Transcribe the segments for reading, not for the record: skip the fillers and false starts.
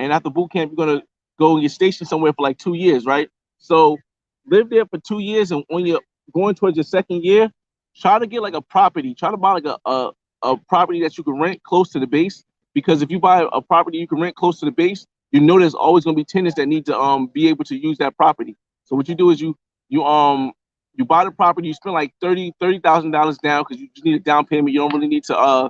and after boot camp, you're gonna go and get stationed somewhere for like 2 years, right? So live there for 2 years, and when you're going towards your second year, try to get like a property. Try to buy like a property that you can rent close to the base. Because if you buy a property you can rent close to the base, you know there's always gonna be tenants that need to be able to use that property. So what you do is you buy the property, you spend like $30,000 down because you just need a down payment. You don't really need to uh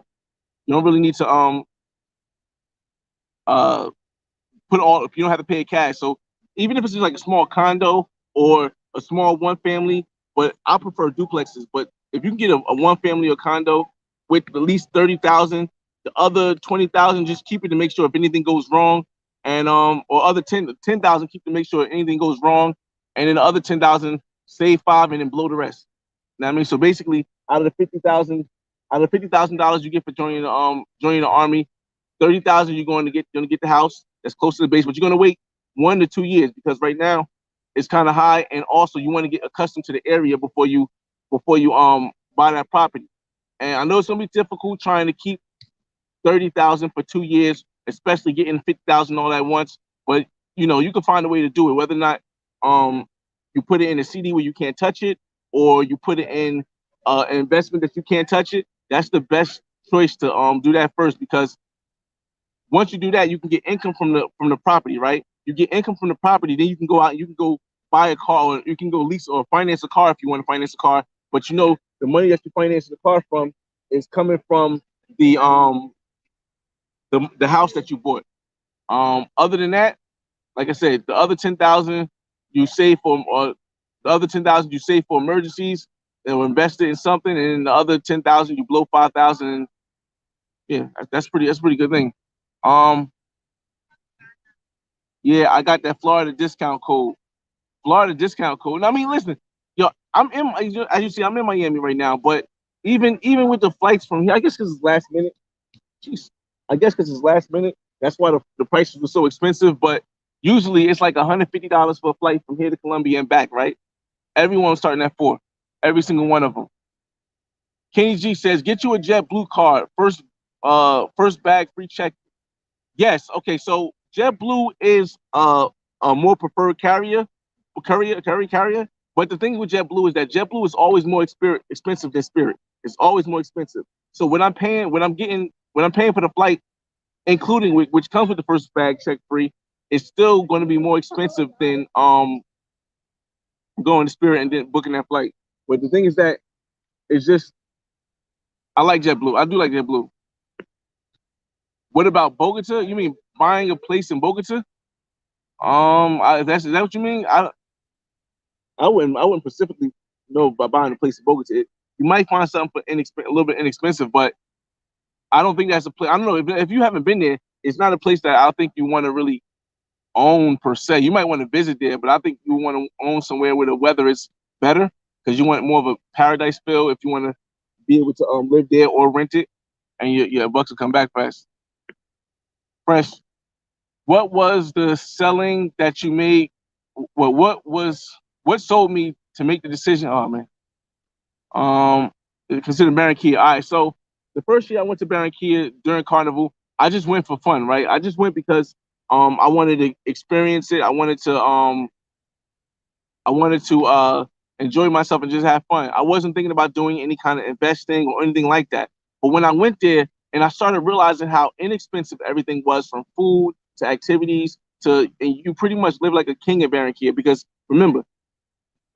put all if you don't have to pay it cash. So even if it's just like a small condo or a small one family, but I prefer duplexes. But if you can get a one family or condo with at least 30,000, the other 20,000 just keep it to make sure if anything goes wrong, and or other 10,000 keep to make sure anything goes wrong, and then the other 10,000 save five and then blow the rest. You know what I mean? So basically, out of $50,000 you get for joining the army, 30,000 you're gonna get the house that's close to the base, but you're gonna wait 1 to 2 years because right now it's kind of high, and also you want to get accustomed to the area before you buy that property. And I know it's gonna be difficult trying to keep 30,000 for 2 years, especially getting 50,000 all at once. But you can find a way to do it. Whether or not you put it in a CD where you can't touch it, or you put it in an investment that you can't touch it. That's the best choice to do that first, because once you do that, you can get income from the property, right? You get income from the property, then you can go out and you can go buy a car, or you can go lease or finance a car if you want to finance a car. But the money that you finance the car from is coming from the the house that you bought. Other than that, like I said, the other 10,000 you save for, or the other 10,000 you save for emergencies, and invest it in something, and then the other 10,000 you blow 5,000. And yeah, that's pretty good thing. Um, yeah, I got that Florida discount code. Florida discount code. And I mean, listen, yo, as you see, I'm in Miami right now, but even with the flights from here, I guess because it's last minute. Jeez, I guess because it's last minute. That's why the prices were so expensive. But usually it's like $150 for a flight from here to Colombia and back, right? Everyone's starting at 4, every single one of them. Kenny G says, get you a JetBlue card. First bag, free check. Yes. Okay. So JetBlue is a more preferred carrier. But the thing with JetBlue is that JetBlue is always more expensive than Spirit. It's always more expensive. So when I'm paying for the flight, including which comes with the first bag check free, it's still going to be more expensive than going to Spirit and then booking that flight. But the thing is that it's just I like JetBlue. I do like JetBlue. What about Bogota? You mean buying a place in Bogota? Is that what you mean? I wouldn't specifically know by buying a place in Bogota. You might find something for a little bit inexpensive, but I don't think that's a place. I don't know if you haven't been there. It's not a place that I think you want to really own per se. You might want to visit there, but I think you want to own somewhere where the weather is better because you want more of a paradise feel. If you want to be able to live there or rent it, and your bucks will come back fast. Fresh. What was the selling that you made? What sold me to make the decision? Oh man. Consider Barranquilla. All right, so the first year I went to Barranquilla during Carnival, I just went for fun, right? I just went because I wanted to experience it. I wanted to enjoy myself and just have fun. I wasn't thinking about doing any kind of investing or anything like that. But when I went there and I started realizing how inexpensive everything was, from food to activities and you pretty much live like a king in Barranquilla, because remember,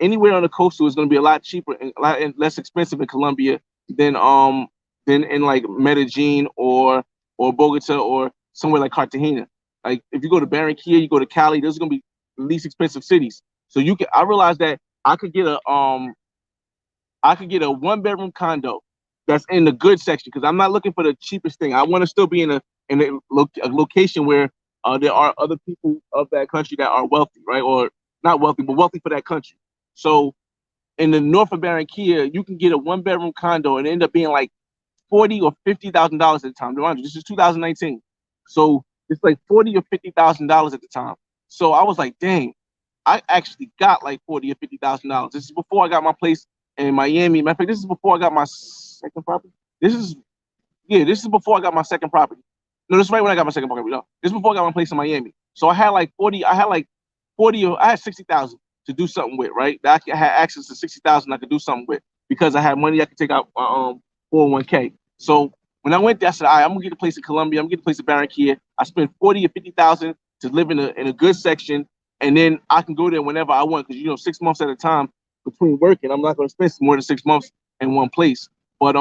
anywhere on the coastal is going to be a lot cheaper and a lot less expensive in Colombia than in like Medellin or Bogota or somewhere like Cartagena. Like if you go to Barranquilla, you go to Cali, those are going to be the least expensive cities. So I realized that I could get a 1-bedroom condo that's in the good section, because I'm not looking for the cheapest thing. I want to still be in a location where there are other people of that country that are wealthy, right? Or not wealthy, but wealthy for that country. So in the north of Barranquilla, you can get a 1-bedroom condo and end up being like $40,000 or $50,000 at the time. This is 2019, so it's like $40,000 or $50,000 at the time. So I was like, dang, I actually got like $40,000 or $50,000. This is before I got my place in Miami. Matter of fact, this is before I got my second property. This is before I got my second property. No, this is right when I got my second property. No, this is before I got my place in Miami. So I had like 40. I had like 40. I had 60,000 to do something with. Right, I had access to 60,000. I could do something with because I had money I could take out 401k. So when I went there, I said, all right, I'm gonna get a place in Colombia. I'm gonna get a place in Barranquilla. I spent 40 or 50,000 to live in a good section, and then I can go there whenever I want because 6 months at a time between working, I'm not gonna spend more than 6 months in one place. But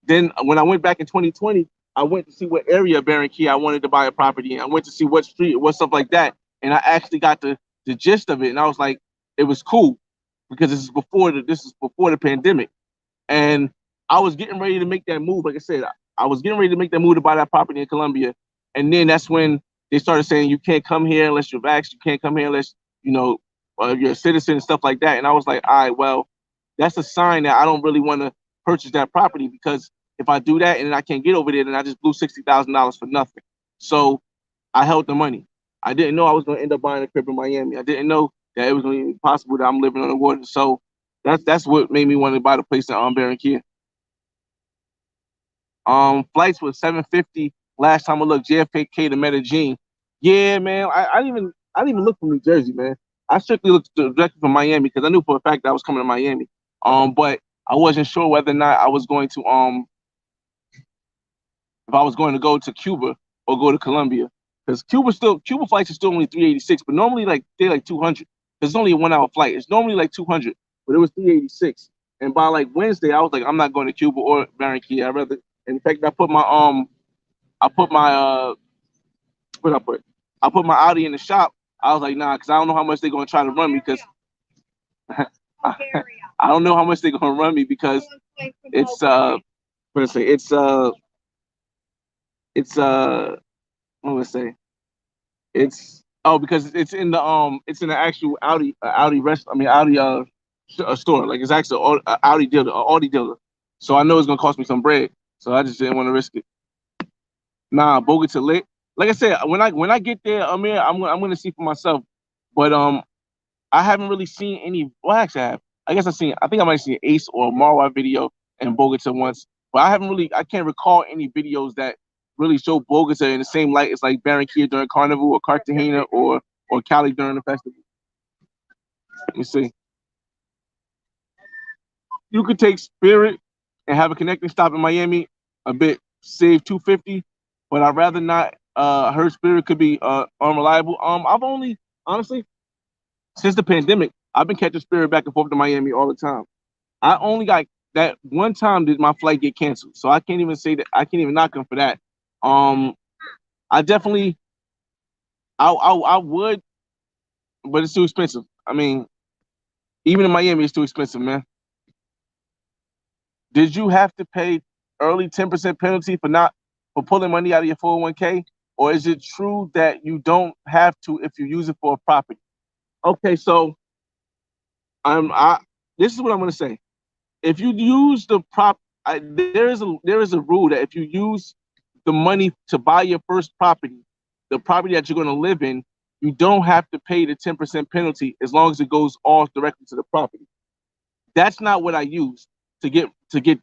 then when I went back in 2020, I went to see what area of Barranquilla I wanted to buy a property in. I went to see what street, what stuff like that, and I actually got the gist of it. And I was like, it was cool because this is before the pandemic, and I was getting ready to make that move. Like I said, I was getting ready to make that move to buy that property in Colombia, and then that's when they started saying you can't come here unless you're vaxxed. You can't come here unless you're a citizen and stuff like that. And I was like, all right, well, that's a sign that I don't really want to purchase that property because if I do that and then I can't get over there, then I just blew $60,000 for nothing. So I held the money. I didn't know I was going to end up buying a crib in Miami. I didn't know that it was going to be possible that I'm living on the water. So that's what made me want to buy the place in Barranquilla. Flights was 750 last time I looked. JFK to Medellin. Yeah, man. I didn't even look from New Jersey, man. I strictly looked directly from Miami because I knew for a fact that I was coming to Miami. But I wasn't sure whether or not I was going to if I was going to go to Cuba or go to Colombia. Because Cuba flights are still only 386, but normally they're like 200. It's only a 1 hour flight. It's normally like 200, but it was 386. And by like Wednesday, I was like, I'm not going to Cuba or Barranquilla. I'd rather. In fact, I put my what I put? I put my Audi in the shop. I was like, nah, because I don't know how much they're gonna try to run me because I don't know how much they're gonna run me because it's what I say, what would I say? It's because it's in the actual Audi store. Like it's actually an Audi dealer, Audi dealer. So I know it's gonna cost me some bread. So I just didn't want to risk it. Nah, Bogota lit. Like I said, when I get there, Amir, I'm gonna see for myself. But I haven't really seen any. Well, actually, I have. I think I might have seen Ace or a Marwa video in Bogota once. But I can't recall any videos that really show Bogota in the same light as like Barranquilla during Carnival or Cartagena or Cali during the festival. Let me see. You could take Spirit and have a connecting stop in Miami, a bit save 250, but I'd rather not. Her Spirit could be unreliable. I've only honestly since the pandemic, I've been catching Spirit back and forth to Miami all the time. I only got that one time did my flight get canceled, so I can't even say that. I can't even knock them for that. I definitely, I would, but it's too expensive. I mean, even in Miami, it's too expensive, man. Did you have to pay early 10% penalty for pulling money out of your 401k, or is it true that you don't have to if you use it for a property? Okay, so this is what I'm gonna say. If you use there is a rule that if you use the money to buy your first property, the property that you're going to live in, you don't have to pay the 10% penalty as long as it goes all directly to the property. That's not what I used to get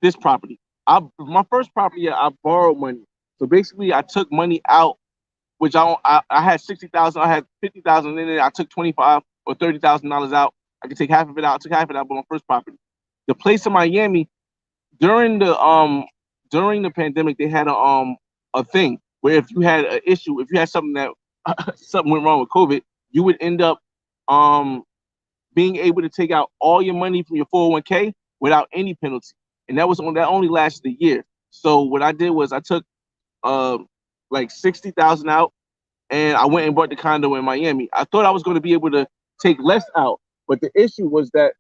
this property. My first property, I borrowed money. So basically, I took money out, which I had 60,000, I had 50,000 in it. I took 25 or $30,000 out. I could take half of it out. I took half of it out for my first property. The place in Miami during the pandemic, they had a thing where if you had an issue, if you had something that something went wrong with COVID, you would end up being able to take out all your money from your 401k without any penalty, and that only lasted a year. So what I did was I took like 60,000 out, and I went and bought the condo in Miami. I thought I was going to be able to take less out, but the issue was that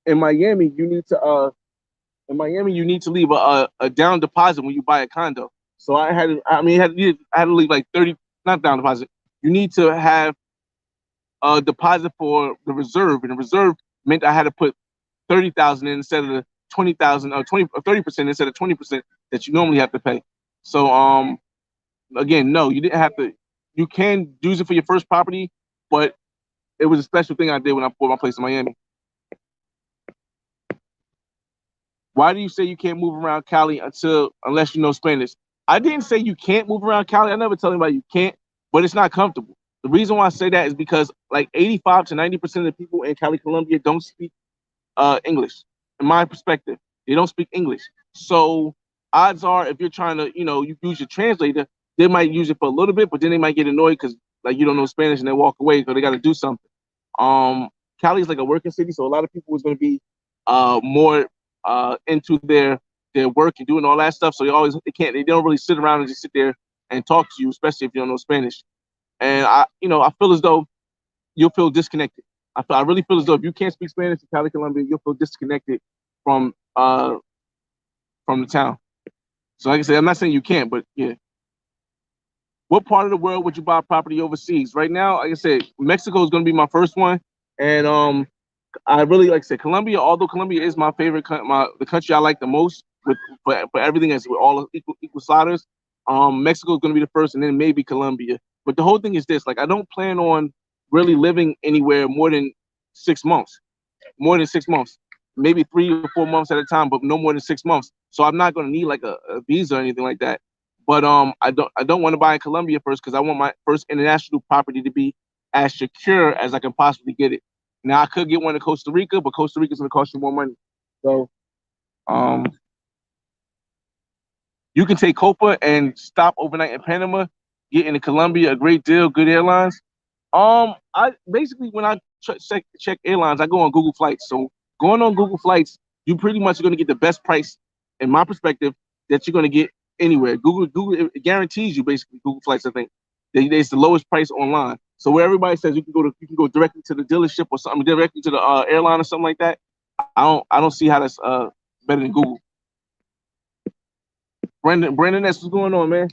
in Miami you need to leave a down deposit when you buy a condo. So I had to leave like 30, not down deposit. You need to have a deposit for the reserve, and the reserve meant I had to put 30,000 in instead of the 20,000 or 30% instead of 20% that you normally have to pay. So again, no, you didn't have to. You can use it for your first property, but it was a special thing I did when I bought my place in Miami. Why do you say you can't move around Cali unless you know Spanish? I didn't say you can't move around Cali. I never tell anybody you can't, but it's not comfortable. The reason why I say that is because like 85 to 90% of the people in Cali, Colombia don't speak English. In my perspective, they don't speak English. So odds are, if you're trying to, you use your translator, they might use it for a little bit, but then they might get annoyed because like you don't know Spanish and they walk away because they got to do something. Cali is like a working city, so a lot of people is going to be more into their work and doing all that stuff. So they don't really sit around and just sit there and talk to you, especially if you don't know Spanish. And I feel as though you'll feel disconnected. I really feel as though if you can't speak Spanish in Cali, Colombia, you'll feel disconnected from the town. So like I said, I'm not saying you can't, but yeah. What part of the world would you buy property overseas? Right now, like I said, Mexico is going to be my first one, and I really like I said Colombia. Although Colombia is my favorite, the country I like the most for everything as with all equal sliders. Mexico is going to be the first, and then maybe Colombia. But the whole thing is this: like I don't plan on really living anywhere more than 6 months. More than 6 months, maybe 3 or 4 months at a time, but no more than 6 months. So I'm not going to need like a visa or anything like that. But I don't want to buy in Colombia first because I want my first international property to be as secure as I can possibly get it. Now I could get one in Costa Rica, but Costa Rica is going to cost you more money. So you can take Copa and stop overnight in Panama, get into Colombia, a great deal, good airlines. I basically when I check airlines, I go on Google Flights. So going on Google Flights, you pretty much are going to get the best price, in my perspective, that you're going to get anywhere. Google it guarantees you basically Google Flights. I think it's the lowest price online. So where everybody says you can go directly to the dealership or something, directly to the airline or something like that. I don't see how that's better than Google. Brandon, that's what's going on, man.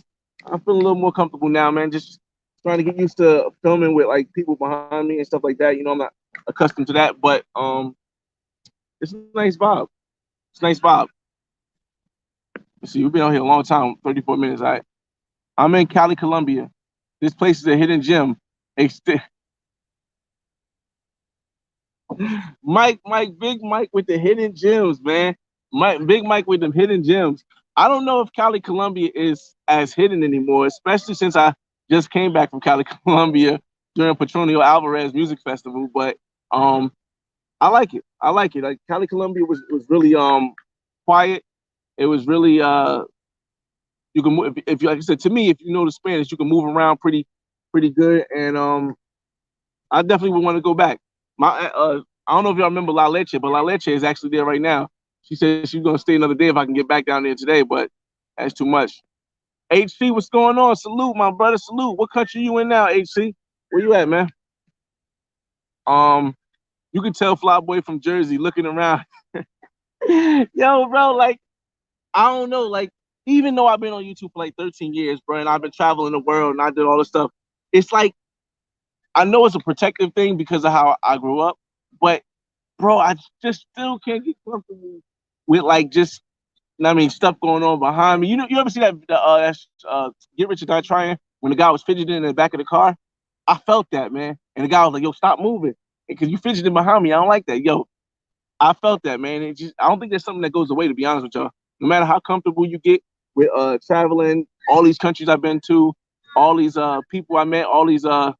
I'm feeling a little more comfortable now, man. Just trying to get used to filming with like people behind me and stuff like that. I'm not accustomed to that, but it's a nice vibe. It's a nice vibe. Let's see, we've been out here a long time, 34 minutes. All right. I'm in Cali, Colombia. This place is a hidden gem. Mike, Big Mike with the hidden gems, man. Big Mike with them hidden gems. I don't know if Cali, Colombia is as hidden anymore, especially since I just came back from Cali, Colombia during Petronio Alvarez Music Festival. But I like it. Like Cali, Colombia was really quiet. It was really you can move if you like I said to me, if you know the Spanish, you can move around pretty good. And I definitely would want to go back. I don't know if y'all remember La Leche, but La Leche is actually there right now. She said she's gonna stay another day if I can get back down there today, but that's too much. HC, what's going on? Salute, my brother. Salute. What country you in now, HC? Where you at, man? You can tell Flyboy from Jersey looking around. Yo, bro, like, I don't know, like, even though I've been on YouTube for like 13 years, bro, and I've been traveling the world and I did all this stuff, it's like, I know it's a protective thing because of how I grew up, but, bro, I just still can't get comfortable with, like, just, stuff going on behind me. You ever see that Get Rich or Die Trying when the guy was fidgeting in the back of the car? I felt that, man. And the guy was like, yo, stop moving. Because you fidgeting behind me. I don't like that. Yo, I felt that, man. I don't think there's something that goes away, to be honest with y'all. No matter how comfortable you get with traveling, all these countries I've been to, all these people I met, all these I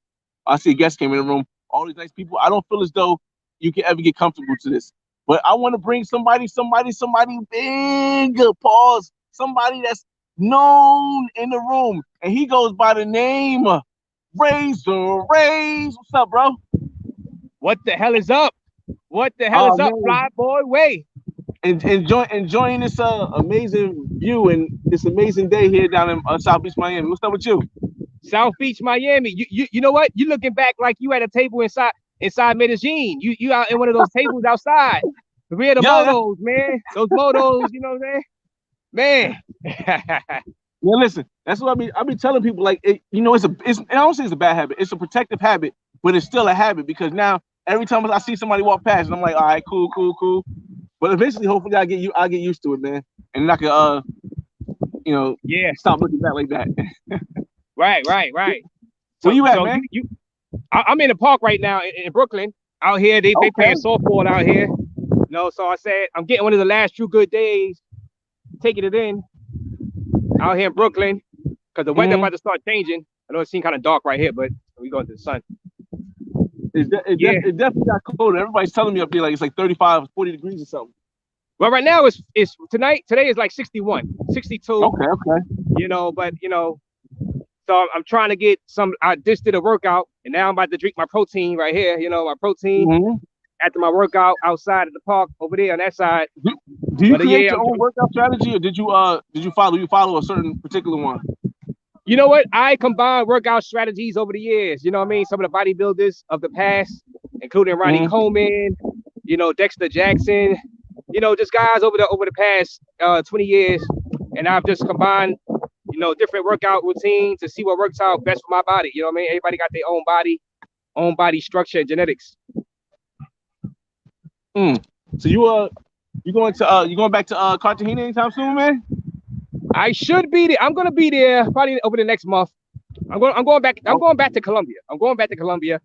see a guest came in the room, all these nice people. I don't feel as though you can ever get comfortable to this. But I want to bring somebody big, pause, somebody that's known in the room. And he goes by the name Razor Rays. What's up, bro? What the hell is up? What the hell is up, Fly Boy? Way. Enjoying this amazing view and this amazing day here down in South Beach, Miami. What's up with you? South Beach, Miami. You know what? You looking back like you at a table inside Medellin. You out in one of those tables outside. We had the motos, man. Those motos, you know what I'm saying? Man. Well, listen, that's what I be telling people. Like, I don't say it's a bad habit. It's a protective habit, but it's still a habit because now every time I see somebody walk past, and I'm like, all right, cool. But eventually, hopefully, I'll get used to it, man, and I can, stop looking back like that. Right. Where you at, man? I'm in the park right now in Brooklyn. Out here, they playing softball out here. No, so I said I'm getting one of the last few good days, taking it in out here in Brooklyn, because the weather about to start changing. I know it seems kind of dark right here, but we go into the sun. It definitely got colder. Everybody's telling me up there like it's like 35, 40 degrees or something. Well, right now it's today is like 61, 62. Okay. You know, but you know, so I'm trying to get some. I just did a workout, and now I'm about to drink my protein right here. You know, my protein after my workout outside at the park over there on that side. Do you create your own workout strategy, or did you follow a certain particular one? You know what? I combine workout strategies over the years. You know what I mean? Some of the bodybuilders of the past, including Ronnie Coleman, you know, Dexter Jackson, you know, just guys over the past 20 years. And I've just combined, you know, different workout routines to see what works out best for my body. You know what I mean? Everybody got their own body structure and genetics. So you going back to Cartagena anytime soon, man? I should be there. I'm gonna be there probably over the next month. I'm going back to Colombia. I'm going back to Colombia.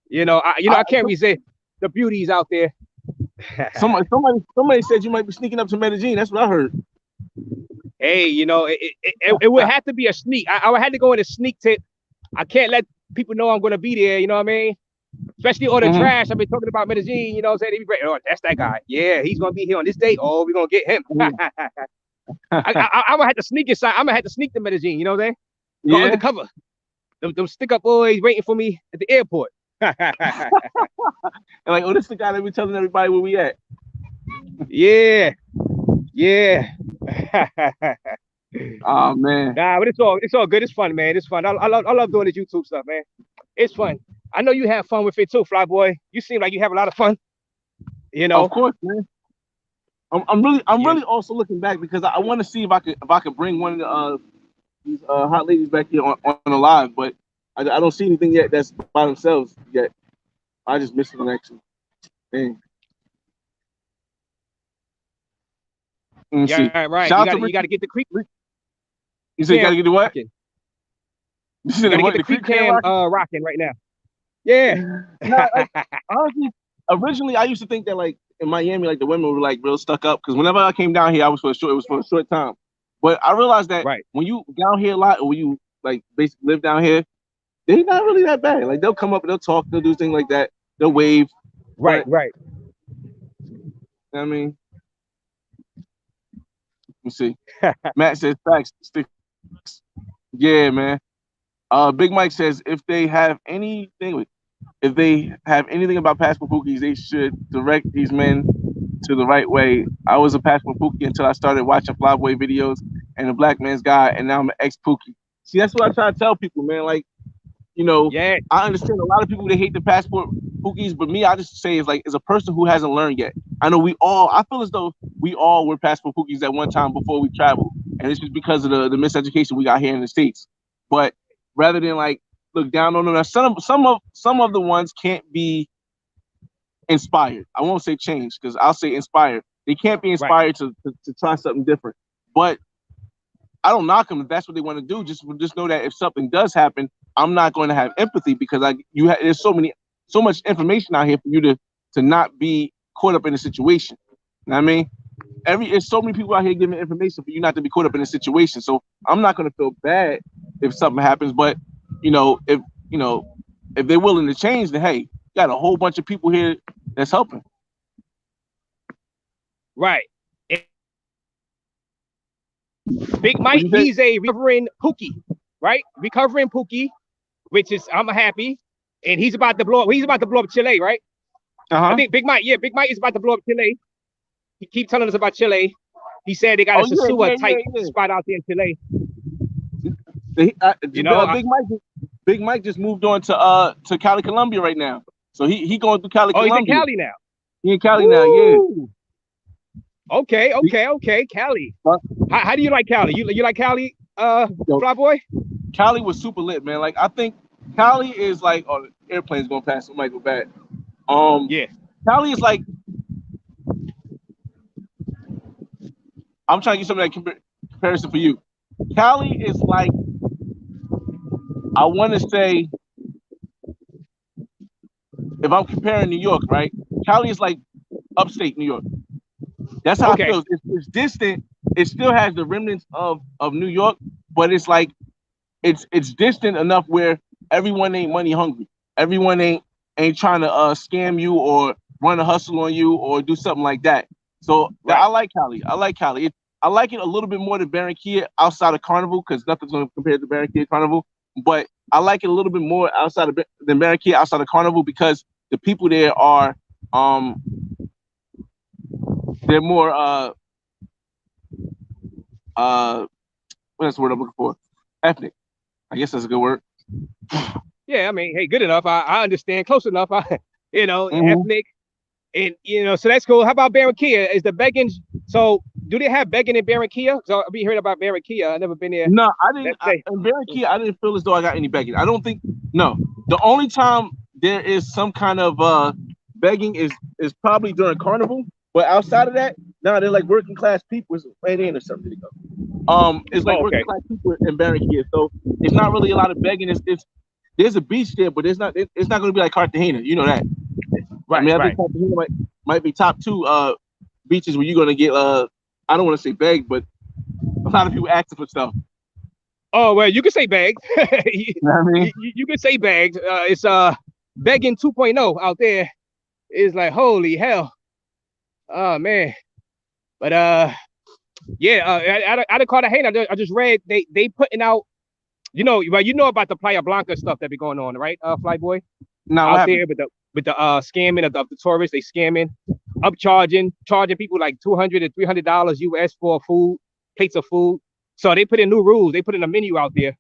You know, I can't resist the beauties out there. somebody said you might be sneaking up to Medellin. That's what I heard. Hey, you know, it would have to be a sneak. I would have to go in a sneak tip. I can't let people know I'm gonna be there. You know what I mean? Especially all the trash I've been talking about Medellin. You know what I'm saying? They be great. Oh, that's that guy. Yeah, he's gonna be here on this date. Oh, we're gonna get him. I'm gonna have to sneak inside. I'm gonna have to sneak to Medellin. You know what I'm saying? Go undercover. Them stick up boys waiting for me at the airport. And like, oh, this is the guy that be telling everybody where we at. Yeah. Oh man. Nah, but it's all good. It's fun, man. It's fun. I love doing this YouTube stuff, man. It's fun. I know you have fun with it too, Fly Boy. You seem like you have a lot of fun. You know. Of course, man. I'm really also looking back because I want to see if I could bring one of these hot ladies back here on the live, but I don't see anything yet that's by themselves yet. I just missed one actually. Dang. Yeah, right. You got to get the creep. You said you got to get the what? You got to get the creep cam rocking right now. Yeah. Honestly, originally I used to think that like in Miami, like the women were like real stuck up because whenever I came down here, it was for a short time. But I realized that when you down here a lot, or when you like basically live down here, they're not really that bad. Like they'll come up and they'll talk, they'll do things like that, they'll wave. Right. You know what I mean, let's see. Matt says facts. Yeah, man. Big Mike says if they have anything about passport pookies, they should direct these men to the right way. I was a passport pookie until I started watching Flyboy videos and the Black Man's Guide, and now I'm an ex-pookie. See, that's what I try to tell people, man. Like, you know, I understand a lot of people, they hate the passport pookies, but me, I just say is like, as a person who hasn't learned yet, I feel as though we all were passport pookies at one time before we traveled, and it's just because of the miseducation we got here in the States. But rather than like look down on them, some of the ones can't be inspired. I won't say change because I'll say inspired. They can't be inspired to try something different. But I don't knock them if that's what they want to do. Just know that if something does happen, I'm not going to have empathy because there's so much information out here for you to not be caught up in a situation. You know what I mean? There's so many people out here giving information for you not to be caught up in a situation. So I'm not going to feel bad if something happens. But if they're willing to change, then hey, you got a whole bunch of people here that's helping. Right. Big Mike, he's a recovering pookie, right? Recovering pookie, which is I'm happy, and he's about to blow up Chile, right? I think Big Mike is about to blow up Chile. He keeps telling us about Chile. He said they got a Sosua type spot out there in Chile. Big Mike just moved on to Cali, Colombia right now. So he going through Cali, Colombia. He's in Cali now. He in Cali now, yeah. Okay, Cali. How do you like Cali? You like Cali, Fly Boy? Cali was super lit, man. Like I think Cali is like, oh, the airplane's going past, so it might go bad. Cali is like, I'm trying to get some of that comparison for you. Cali is like, I want to say, if I'm comparing New York, right? Cali is like upstate New York. That's how I feel. It's distant. It still has the remnants of New York, but it's like it's distant enough where everyone ain't money hungry. Everyone ain't trying to scam you or run a hustle on you or do something like that. So I like Cali. I like Cali. I like it a little bit more than Barranquilla outside of Carnival because nothing's going to compare to Barranquilla Carnival. But I like it a little bit more than Barranquilla outside of Carnival because the people there are they're more what's the word I'm looking for? Ethnic. I guess that's a good word. Yeah, I mean, hey, good enough. I understand. Close enough. Ethnic. And, so that's cool. How about Barranquilla? Is the begging? So do they have begging in Barranquilla? So I'll be hearing about Barranquilla. I've never been there. No, I didn't. In Barranquilla, I didn't feel as though I got any begging. I don't think. No, the only time there is some kind of begging is probably during Carnival. But outside of that, no, they're like working class people. It's right in or something. It's like working class people in Barranquilla. So it's not really a lot of begging. It's there's a beach there, but it's not going to be like Cartagena. You know that. Right, I think Cartagena might be top 2 beaches where you're gonna get I don't want to say beg, but a lot of people asking for stuff. Oh well, you can say beg. You know what I mean? You can say bags. It's begging 2.0 out there. It's like holy hell. Oh man. But yeah, out of Cartagena, I just read they putting out. You know about the Playa Blanca stuff that be going on, right? Flyboy. No, out there with the scamming of the tourists, they scamming, charging people like $200 to $300 US for plates of food. So they put in new rules. They put in a menu out there.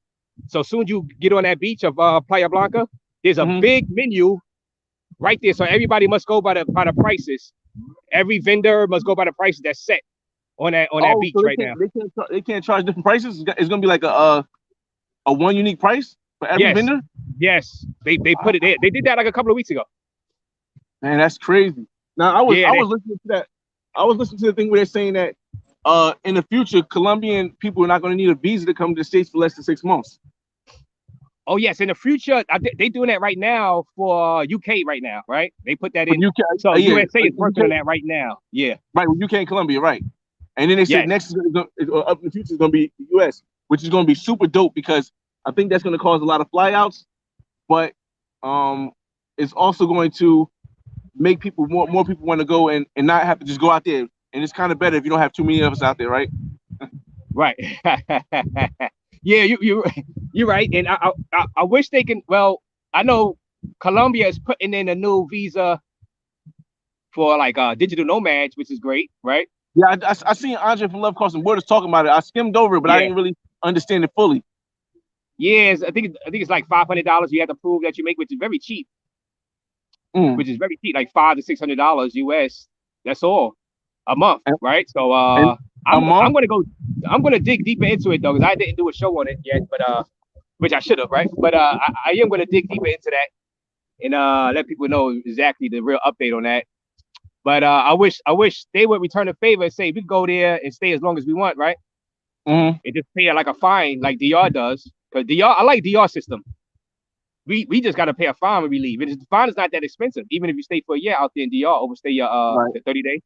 So soon you get on that beach of Playa Blanca, there's a big menu right there. So everybody must go by the prices. Every vendor must go by the prices that's set on that beach right now. They can't charge different prices. It's gonna be like a one unique price for every vendor. Yes, they put it there. They did that like a couple of weeks ago. Man, that's crazy. Now I was listening to that. I was listening to the thing where they're saying that in the future, Colombian people are not going to need a visa to come to the States for less than 6 months. Oh yes, in the future, they doing that right now for UK right now, right? They put that in. UK, so USA is working on that right now. Yeah. Right, with UK and Colombia, right? And then they said next up in the future is going to be the US, which is going to be super dope because I think that's going to cause a lot of flyouts, but it's also going to make people more people want to go and not have to just go out there. And it's kind of better if you don't have too many of us out there, right? Right. Yeah, you're right. And I wish they can. Well, I know Colombia is putting in a new visa for like digital nomads, which is great, right? Yeah, I seen Andre from Love Crossing Borders talking about it. I skimmed over it, but I didn't really understand it fully. Yes, I think it's like $500 you have to prove that you make, which is very cheap. Which is very cheap, like $500 to $600 US. That's all a month, right? So I'm gonna dig deeper into it though, because I didn't do a show on it yet, but which I should have, right? But I am gonna dig deeper into that and let people know exactly the real update on that. But I wish they would return a favor and say we can go there and stay as long as we want, right? And just pay like a fine, like DR does. Because DR, I like DR system. We just gotta pay a fine when we leave. The fine is not that expensive, even if you stay for a year out there in DR, overstay your 30 days.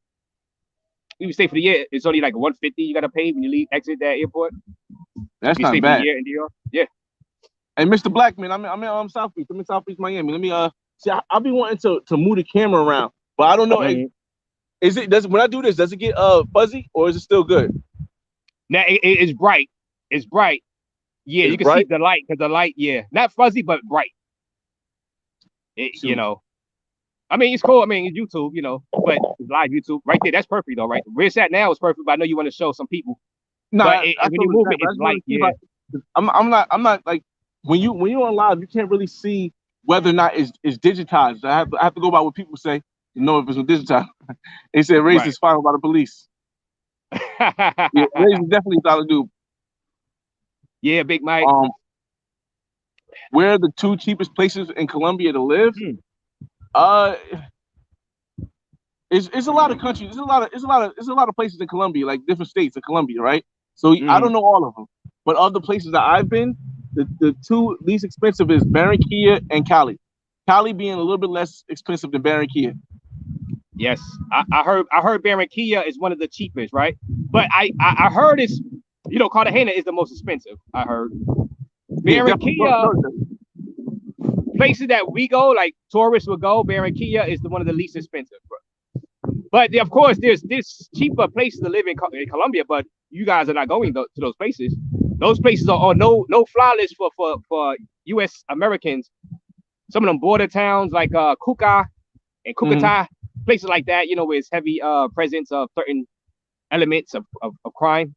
If you stay for the year, it's only like $150 you gotta pay when you exit that airport. That's not bad. For a year in DR. Yeah. Hey, Mr. Blackman, I'm in South Beach. I'm in South Beach, Miami. Let me see. I'll be wanting to move the camera around, but I don't know. When I do this, does it get fuzzy or is it still good? Now it's bright. It's bright. Yeah, you can see the light because the light, not fuzzy but bright. I mean, it's cool. I mean, it's YouTube, but it's live YouTube right there. That's perfect though, right? Where it's at now is perfect, but I know you want to show some people. No, when you move it, it's light. Yeah, I'm not like when you're on live, you can't really see whether or not it's digitized. I have to go by what people say to know if it's digitized. They said race is filed by the police. Race is definitely a solid dude. Yeah, Big Mike. Where are the 2 cheapest places in Colombia to live? It's a lot of countries. It's a lot of places in Colombia, like different states in Colombia, right? So I don't know all of them, but of the places that I've been, the 2 least expensive is Barranquilla and Cali. Cali being a little bit less expensive than Barranquilla. Yes, I heard Barranquilla is one of the cheapest, right? But I heard it's Cartagena is the most expensive. I heard Yeah, definitely. Barranquilla, places that we go, like tourists will go. Barranquilla is one of the least expensive. But of course, there's cheaper places to live in Colombia, but you guys are not going to those places. Those places are on no fly list for U.S. Americans. Some of them border towns like Cuca and Cucata, places like that, where it's heavy presence of certain elements of crime,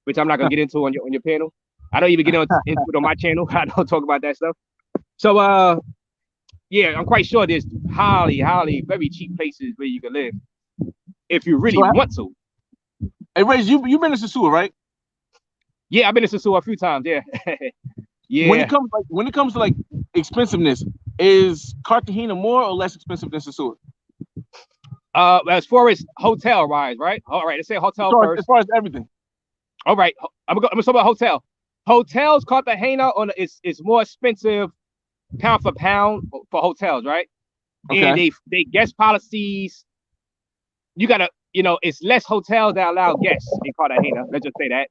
which I'm not gonna get into on your panel. I don't even get into it on my channel. I don't talk about that stuff. So yeah, I'm quite sure there's highly, very cheap places where you can live if you really want to. Hey, Ray, you been to Sosua, right? Yeah, I've been to Sosua a few times. Yeah. Yeah. When it comes to like expensiveness, is Cartagena more or less expensive than Sosua? As far as hotel wise, right? All right, let's say hotel first. As far as everything. All right, I'm gonna talk about hotel. Hotels, Cartagena is more expensive pound for pound for hotels, right? Okay. And they guest policies. You gotta, it's less hotels that allow guests in Cartagena. Let's just say that.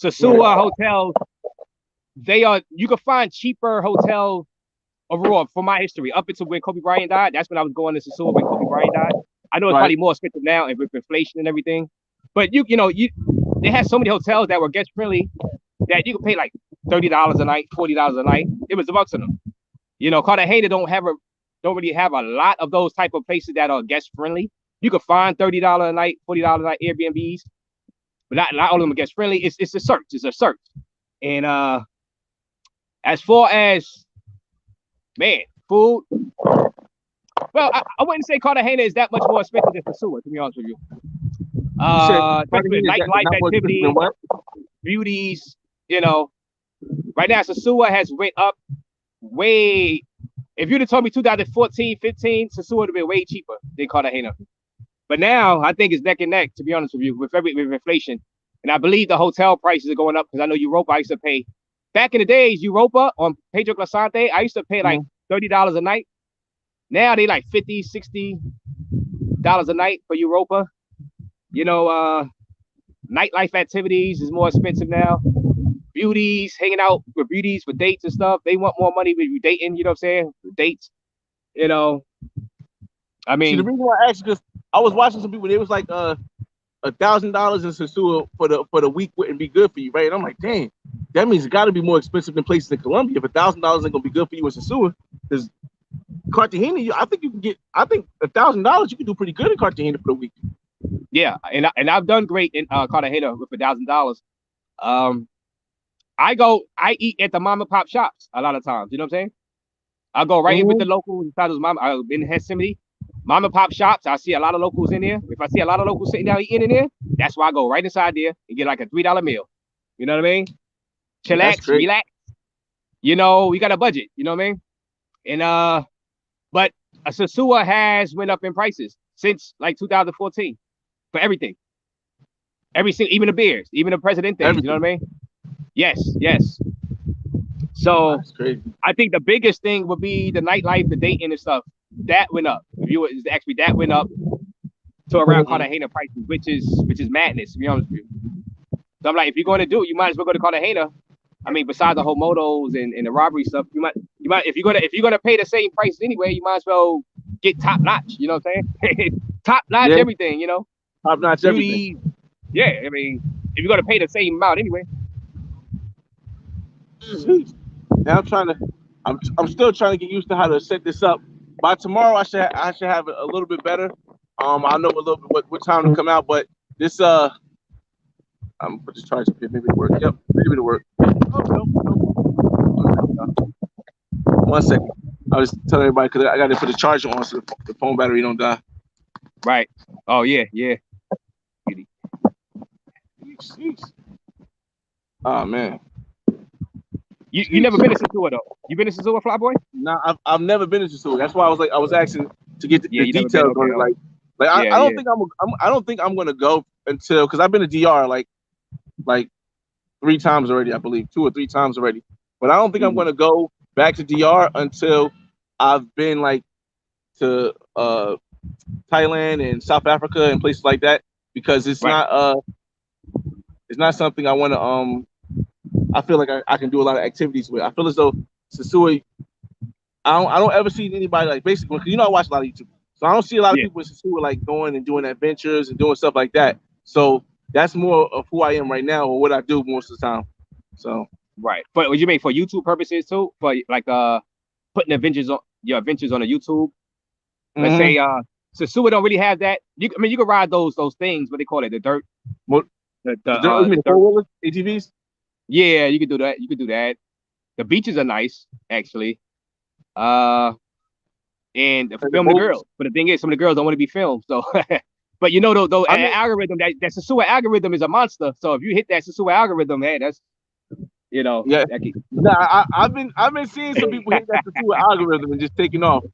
Sosua hotels, you can find cheaper hotels overall from my history up until when Kobe Bryant died. That's when I was going to Sosua when Kobe Bryant died. I know it's probably more expensive now and with inflation and everything, but they had so many hotels that were guest friendly that you could pay like $30 a night, $40 a night. It was about to them. Cartagena don't really have a lot of those type of places that are guest friendly. You could find $30 a night, $40 a night Airbnbs, but not all of them are guest friendly. It's a search. It's a search. And as far as food, well, I wouldn't say Cartagena is that much more expensive than Sosua, to be honest with you. Especially nightlife activities, beauties, right now Sosua has went up way. If you'd have told me 2014, 15, Sosua would have been way cheaper than Cartagena. But now I think it's neck and neck, to be honest with you, with inflation. And I believe the hotel prices are going up because I know Europa, I used to pay back in the days, Europa on Pedro Clasante, I used to pay like $30 a night. Now they like $50, $60 a night for Europa. Nightlife activities is more expensive now. Beauties, hanging out with beauties for dates and stuff. They want more money with you dating, you know what I'm saying? Dates, I mean. See, the reason why I asked because I was watching some people, they was like $1,000 in Sosua for the week wouldn't be good for you, right? And I'm like, dang, that means it got to be more expensive than places in Colombia. If $1,000 ain't gonna be good for you in Sosua, because Cartagena, I think $1,000 you can do pretty good in Cartagena for the week. Yeah, and I've done great in Cartagena with $1,000. I eat at the mom and pop shops a lot of times. You know what I'm saying? I go right in with the locals inside those I've been in Yosemite, mom and pop shops. I see a lot of locals in there. If I see a lot of locals sitting down eating in there, that's why I go right inside there and get like a $3 meal. You know what I mean? Chillax, relax. We got a budget. You know what I mean? And but Sosua has went up in prices since like 2014 for everything. Even the beers, even the president things. You know what I mean? Yes. So I think the biggest thing would be the nightlife, the dating and stuff. That went up. That went up to around Cartagena prices, which is madness, to be honest with you. So I'm like, if you're going to do it, you might as well go to Cartagena. I mean, besides the whole motos and the robbery stuff, you might if you're gonna pay the same price anyway, you might as well get top notch. You know what I'm saying? Top notch everything. Top notch everything. Yeah, I mean, if you're gonna pay the same amount anyway. Now I'm still trying to get used to how to set this up. By tomorrow, I should have it a little bit better. I know a little bit what time to come out, but this I'm gonna put this charge up here. Maybe it work. Yep, maybe it'll work. Oh, no. 1 second. I was telling everybody because I got to put the charger on so the phone battery don't die. Right. Oh yeah. Oh man. You never been to Sosua though? You been to Sosua, Flyboy? No, I've never been to Sosua. That's why I was asking to get the details on it. I don't think I'm gonna go until because I've been to DR like 3 times already, I believe 2 or 3 times already. But I don't think I'm gonna go back to DR until I've been like to Thailand and South Africa and places like that, because it's not something I want to I feel like I can do a lot of activities with. I feel as though Sasua, I don't ever see anybody like, basically, because I watch a lot of YouTube, so I don't see a lot of people with Sasua like going and doing adventures and doing stuff like that. So that's more of who I am right now, or what I do most of the time. So But what you mean, for YouTube purposes too, for like putting your adventures on a YouTube. Let's say Sasua don't really have that. You can ride those things, what they call it, the dirt. What? The dirt ATVs? Yeah, you can do that. You can do that. The beaches are nice, actually. And film the girls. But the thing is, some of the girls don't want to be filmed. So, but though algorithm, that Sasua algorithm is a monster. So if you hit that Sasua algorithm, hey, that's yeah. I've been seeing some people hit that Sasua algorithm and just taking off.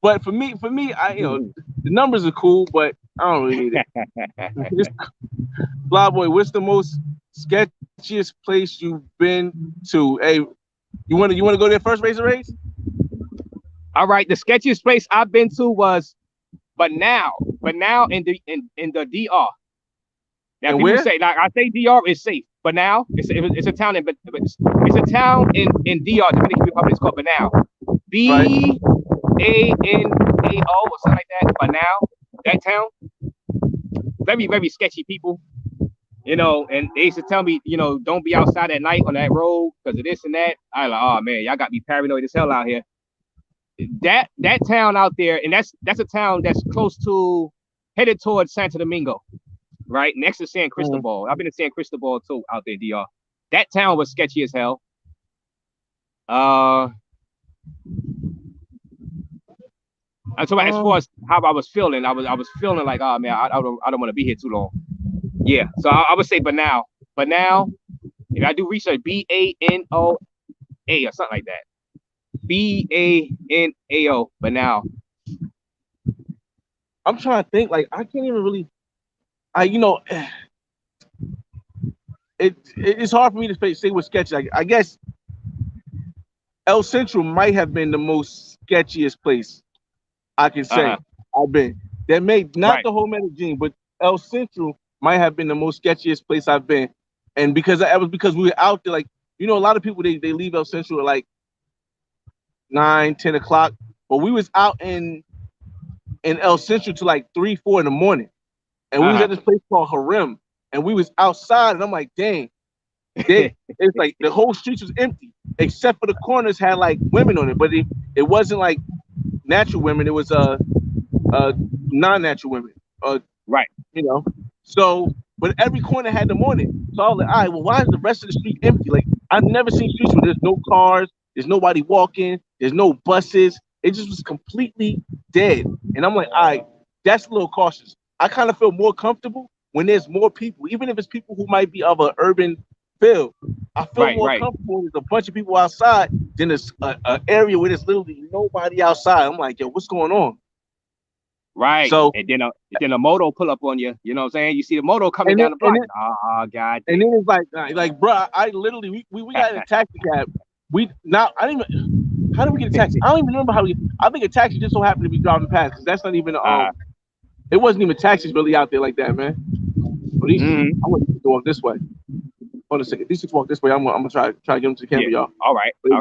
But for me, the numbers are cool, but I don't really need it. Fly boy, what's the most sketchiest place you've been to? Hey, you want to go there first, Razor Rays? All right, the sketchiest place I've been to was Banao in the DR. Now, people say, like, I say DR is safe, but now it's a town in DR, Dominican Republic. It's called Banao, BANAO or something like that. Banao, that town, very, very sketchy people, and they used to tell me, don't be outside at night on that road because of this and that. I like, oh man, y'all got me paranoid as hell out here. That town out there, and that's a town that's headed towards Santo Domingo, right next to San Cristobal. I've been to San Cristobal too, out there, DR. That town was sketchy as hell. And so as far as how I was feeling, I was feeling like, oh man, I don't want to be here too long. Yeah, so I would say Banao. Banao, if I do research, BANOA or something like that. BANAO, Banao. I'm trying to think, like, I can't even really, it's hard for me to say what's sketchy. Like, I guess El Central might have been the most sketchiest place I can say I've been. That may not the whole Medellin, but El Central might have been the most sketchiest place I've been. And because we were out there, like, a lot of people they leave El Central at like 9-10 o'clock, but we was out in El Central to like 3-4 in the morning, and we was at this place called Harem, and we was outside, and I'm like, dang, it's like the whole streets was empty except for the corners had like women on it, but it wasn't like natural women, it was non-natural women, so, but every corner had them on it. So I was like, all right, well, why is the rest of the street empty? Like, I've never seen streets where there's no cars, there's nobody walking, there's no buses. It just was completely dead. And I'm like, all right, that's a little cautious. I kind of feel more comfortable when there's more people, even if it's people who might be of an urban feel. I feel more comfortable when there's a bunch of people outside than an area where there's literally nobody outside. I'm like, yo, what's going on? Right. So, and then a moto pull up on you. You know what I'm saying? You see the moto coming down the block. Oh God. And then it's like, bro, I literally we got in a taxi cab. How did we get a taxi? I don't even remember how I think a taxi just so happened to be driving past, because that's not even it wasn't even taxis really out there like that, man. But I want to walk this way. Hold on a second. These six walk this way. I'm gonna try to get them to the camera, y'all. All right. They're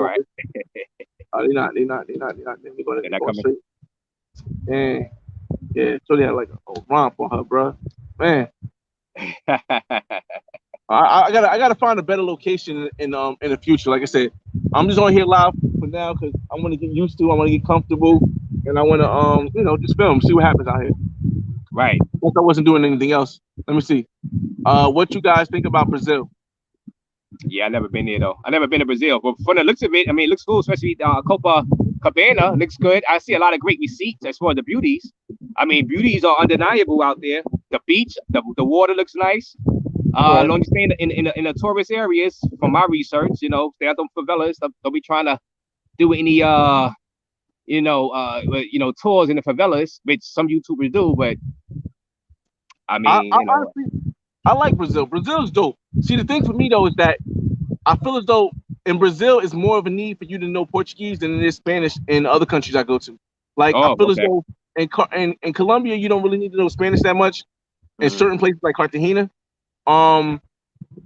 not. They're not coming. And yeah, so they had like a romp on her, bro. Man. I gotta find a better location in the future. Like I said, I'm just on here live for now because I want to get used to. I want to get comfortable, and I want to just film, see what happens out here. Right. Since I wasn't doing anything else. Let me see. What you guys think about Brazil? Yeah, I never been there though. I never been to Brazil, but from the looks of it, I mean, it looks cool, especially Copacabana looks good. I see a lot of great receipts as far as the beauties. I mean, beauties are undeniable out there. The beach, the water looks nice. As long as you stay in the tourist areas, from my research, stay out them favelas. Don't be trying to do any tours in the favelas, which some YouTubers do. But I mean, honestly, I like Brazil. Brazil's dope. See, the thing for me though is that I feel as though in Brazil it's more of a need for you to know Portuguese than it is Spanish in other countries I go to. Like, I feel as though in Colombia, you don't really need to know Spanish that much. In certain places like Cartagena,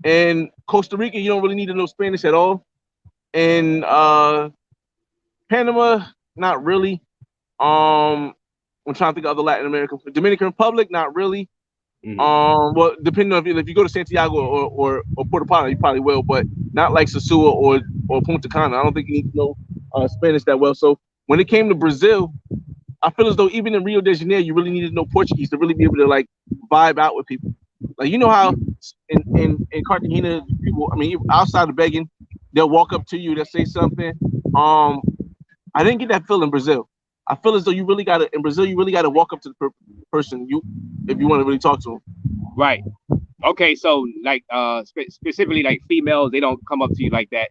in Costa Rica, you don't really need to know Spanish at all. In Panama, not really. I'm trying to think of other Latin American, Dominican Republic, not really. Well, depending on if you go to Santiago or Puerto Plata, you probably will, but not like Sosua or Punta Cana. I don't think you need to know Spanish that well. So when it came to Brazil, I feel as though even in Rio de Janeiro, you really needed to know Portuguese to really be able to like vibe out with people. Like you know how in Cartagena, people, I mean, outside of begging, they'll walk up to you, they'll say something. I didn't get that feel in Brazil. I feel as though you really gotta in Brazil, you really gotta walk up to the person if you want to really talk to them. Right. Okay. So like specifically like females, they don't come up to you like that.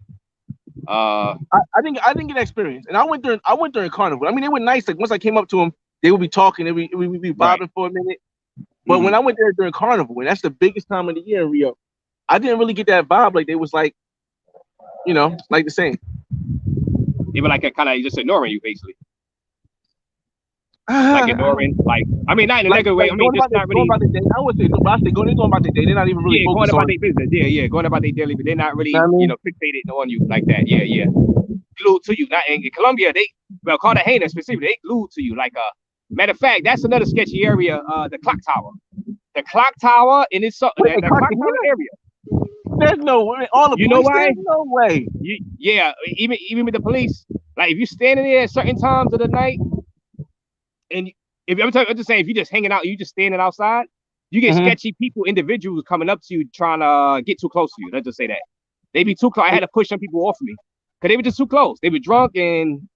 I didn't get that experience, and I went during Carnival. I mean, they were nice. Like once I came up to them, they would be talking, we would be vibing for a minute. But when I went there during Carnival, and that's the biggest time of the year in Rio, I didn't really get that vibe. Like they was like, like the same. They were like kind of just ignoring you, basically. Like ignoring, like I mean, not in a negative way. I mean, just not really. I would say, but I say they're going about their day. They're not even really going about their business. Yeah, going about their daily. But they're not really, fixated on you like that. Yeah. Glued to you. Not in Colombia. Cartagena specifically, they glued to you. Like matter of fact, that's another sketchy area. The clock tower. The clock tower in this the clock tower area. There's no way. All the police, why? There's no way. Even with the police, like if you're standing there at certain times of the night. And if I'm just saying, if you're just hanging out, you just standing outside, you get sketchy people, individuals coming up to you trying to get too close to you. Let's just say that they be too close. I had to push some people off of me because they were just too close. They were drunk and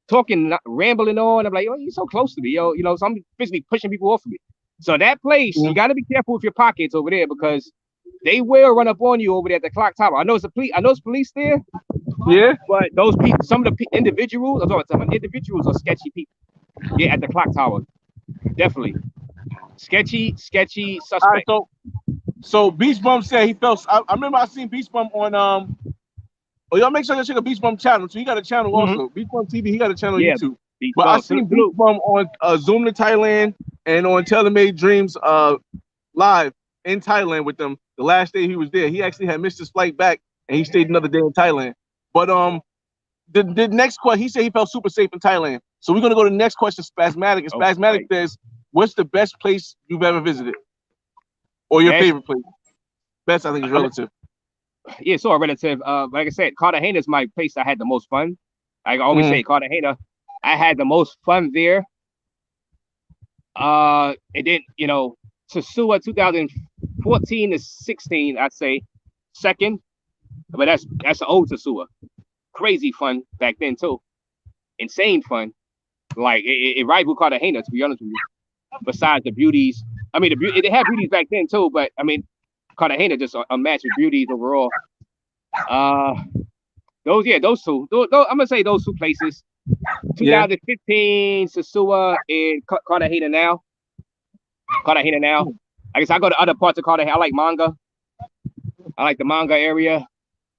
talking, rambling on. I'm like, oh, you're so close to me, yo. So I'm basically pushing people off of me. So that place, you got to be careful with your pockets over there because they will run up on you over there at the clock tower. I know it's police there. Yeah, but those people, some of the individuals are sketchy people. Yeah, at the clock tower. Definitely. Sketchy suspect. All right, so Beach Bum said he felt I remember I seen Beach Bum on y'all make sure you check a Beach Bum channel. So he got a channel also. Beach Bum TV, he got a channel on YouTube. But I seen Beach Bum on Zoom to Thailand and on Telemade Dreams live in Thailand with them the last day he was there. He actually had missed his flight back and he stayed another day in Thailand. But the next question, he said he felt super safe in Thailand. So we're gonna go to the next question, Spasmatic. And Spasmatic says, "What's the best place you've ever visited, or your favorite place?" Best, I think, is relative. Yeah, it's all relative. Like I said, Cartagena is my place I had the most fun. I always say Cartagena. I had the most fun there. And then Sosua 2014 to 16, I'd say second, but that's an old Sosua. Crazy fun back then too. Insane fun. Like it rivaled Cartagena, to be honest with you. Besides the beauties, I mean, they had beauties back then too, but I mean, Cartagena just unmatched with beauties overall. Those two. I'm gonna say those two places. 2015 Sosua and Cartagena now. I guess I go to other parts of Cartagena. I like manga. I like the manga area.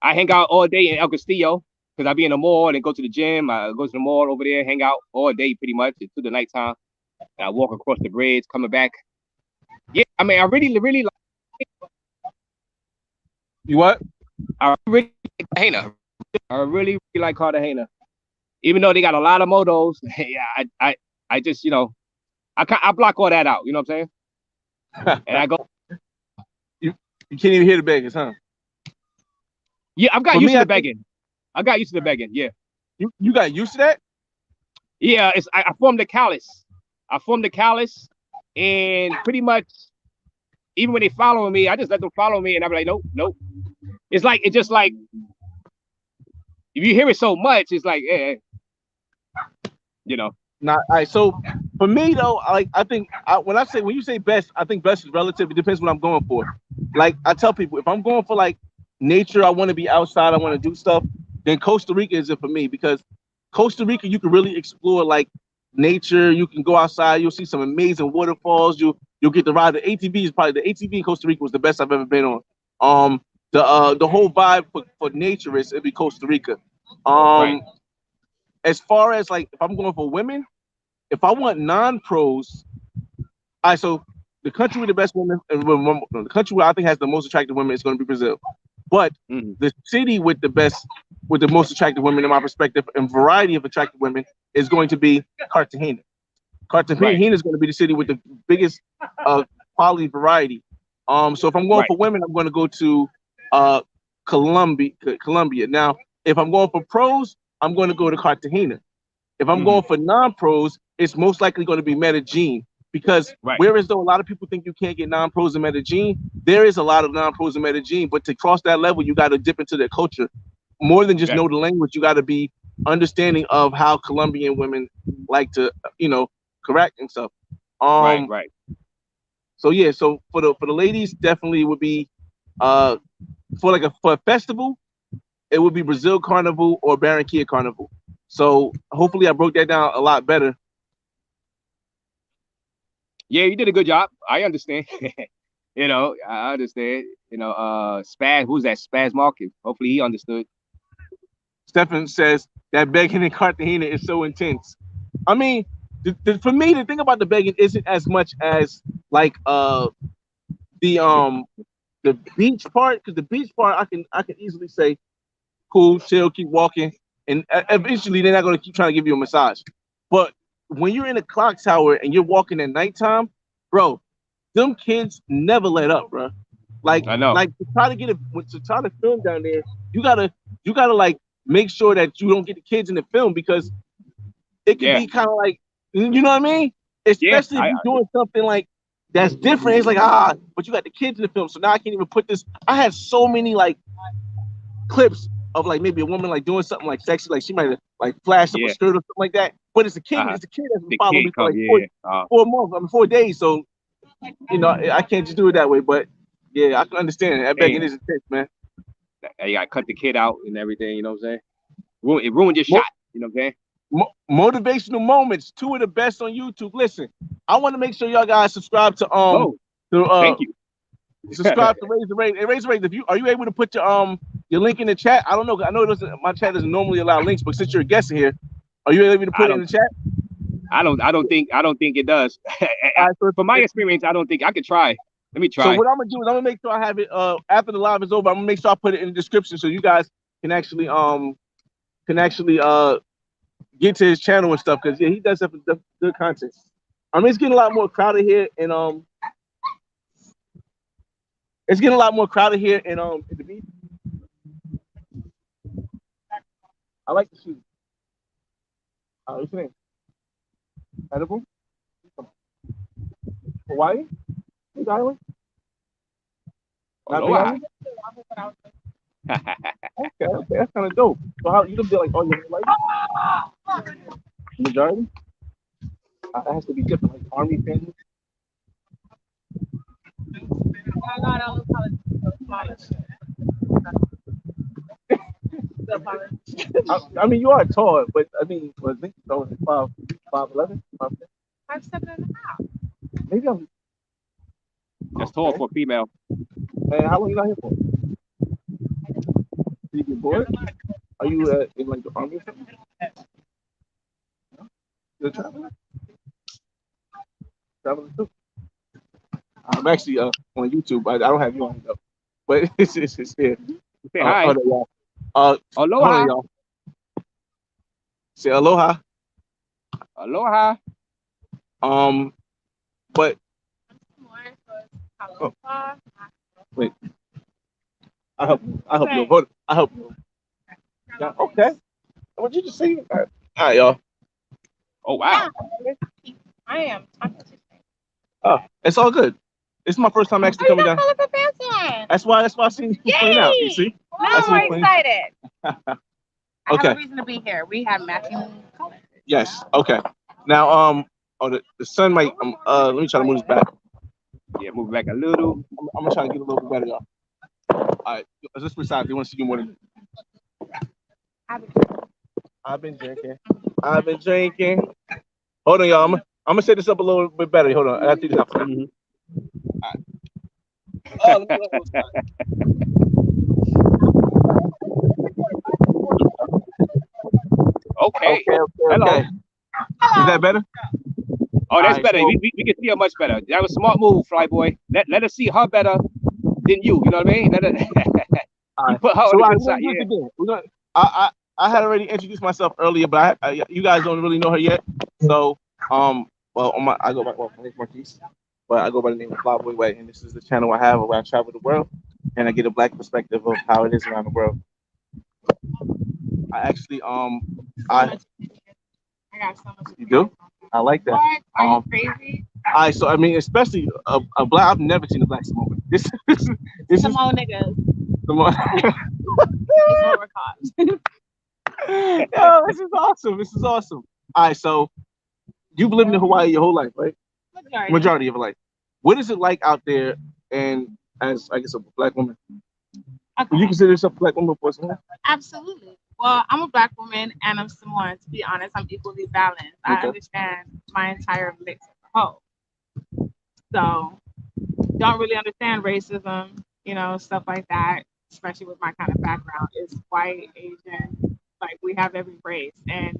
I hang out all day in El Castillo. Because I be in the mall and go to the gym. I go to the mall over there, hang out all day pretty much to the nighttime. And I walk across the bridge, coming back. Yeah, I mean, I really like. You what? I really like Cartagena. I really like Cartagena. Even though they got a lot of motos, I just I block all that out. You know what I'm saying? And I go. You can't even hear the beggars, huh? Yeah, I've got used to the begging. I got used to the begging, yeah. You got used to that? Yeah, I formed a callus. And pretty much, even when they follow me, I just let them follow me, and I'm like, nope. It's just like, if you hear it so much, it's like, All right, so for me though, I think when you say best, I think best is relative. It depends what I'm going for. Like I tell people, if I'm going for like nature, I want to be outside, I want to do stuff, then Costa Rica is it for me, because Costa Rica, you can really explore like nature. You can go outside, you'll see some amazing waterfalls. You'll get to ride the ATV. Is probably the ATV in Costa Rica was the best I've ever been on. The whole vibe for nature it'd be Costa Rica. Right. As far as like if I'm going for women, if I want non-pros, all right, so the country with the best women, the country where I think has the most attractive women is going to be Brazil. But the city with the most attractive women, in my perspective, and variety of attractive women, is going to be Cartagena. Cartagena is going to be the city with the biggest quality variety. So if I'm going for women, I'm going to go to Colombia. Now, if I'm going for pros, I'm going to go to Cartagena. If I'm going for non-pros, it's most likely going to be Medellin. Because whereas though a lot of people think you can't get non-pros in Medellin, there is a lot of non-pros in Medellin. But to cross that level, you got to dip into their culture. More than just know the language, you got to be understanding of how Colombian women like to, correct and stuff. So yeah, so for the ladies, definitely would be for a festival, it would be Brazil Carnival or Barranquilla Carnival. So hopefully I broke that down a lot better. Yeah, you did a good job. I understand. I understand. Spaz, who's that? Spaz Market. Hopefully he understood. Stefan says that begging in Cartagena is so intense. I mean, for me, the thing about the begging isn't as much as like the beach part, because the beach part I can easily say, cool, chill, keep walking, and eventually they're not gonna keep trying to give you a massage. But when you're in a clock tower and you're walking at nighttime, bro, them kids never let up, bro. Like, I know. Like to try to film down there, you gotta like make sure that you don't get the kids in the film, because it can be kind of like, you know what I mean? Especially if you're doing something like that's different. It's like, but you got the kids in the film, so now I can't even put this. I had so many like clips of like maybe a woman like doing something like sexy, like she might have like flashed up a skirt or something like that. But it's a kid. It's a kid that's been following me for like 4 months, 4 days. So I can't just do it that way. But yeah, I can understand. I bet it is intense, man. You gotta cut the kid out and everything. You know what I'm saying? It ruined your shot. You know what I'm saying? Motivational moments, 2 of the best on YouTube. Listen, I want to make sure y'all guys subscribe to thank you. Subscribe to Raise the Rate. And Raise the Rate, are you able to put your link in the chat? I don't know. I know my chat doesn't normally allow links, but since you're a guest here, are you able to put it in the chat? I don't think it does. From my experience, I don't think I could try. Let me try. So what I'm gonna do is I'm gonna make sure I have it after the live is over. I'm gonna make sure I put it in the description so you guys can actually get to his channel and stuff, because he does have good content. I mean, it's getting a lot more crowded here, and it's getting a lot more crowded here in the beach. I like the shoes. What's your name? Edible? Hawaii? Big Island? Aloha. Okay, that's kind of dope. So how you gonna be like all your life? Majority? That has to be different, like Army family. I mean, you are tall, but I mean, I think I was 5'11", 5'7.5". Maybe I'm. That's tall for a female. Man, how long you not here for? Did you get bored? Are you in like the army or something? You're traveling? Traveling too? I'm actually on YouTube. I don't have you on though, but it's here. Say hi. Aloha. Y'all. Say aloha. Aloha. But wait. I help you. I help you. Yeah, okay. What you just say? All right, y'all. Oh wow. I am. Oh, it's all good. It's my first time actually coming down. That's why I seen you playing out. You see? Now we're excited. Okay. I have a reason to be here. We have matching colors. Yes. Okay. Now, the sun might. Let me try to move this back. Yeah, move back a little. I'm gonna try to get a little bit better, y'all. All right. Let's decide. They want to see you more than. I've been drinking. Hold on, y'all. I'm gonna set this up a little bit better. Hold on. I have to do this out for you. All right. Oh, let me Okay. Hello. Is that better? Oh, that's Alright, better. so We can see her much better. That was a smart move, Fly Boy. Let us see her better than you. You know what I mean? Let her, you alright. put her on So the all right, good we're side. gonna do Yeah. this again. I had already introduced myself earlier, but you guys don't really know her yet. So well on my I go by my name's Marquise, but I go by the name of Flyboy Way, and this is the channel I have where I travel the world and I get a black perspective of how it is around the world. I actually I I got so much. you do? I like that. What? Are you crazy? I so I mean, especially a black. I've never seen a black Samoan. This is Samoan niggas. Samoan. That's what we're called. Yo, this is awesome. This is awesome. All right, so you've lived in Hawaii your whole life, right? Majority of your life. What is it like out there? And as I guess a black woman, would you consider yourself a black woman for Samoan? Absolutely. Well, I'm a black woman and I'm Samoan. To be honest, I'm equally balanced. I Okay. understand my entire mix as a whole. So, don't really understand racism, stuff like that, especially with my kind of background. It's white, Asian, like we have every race. And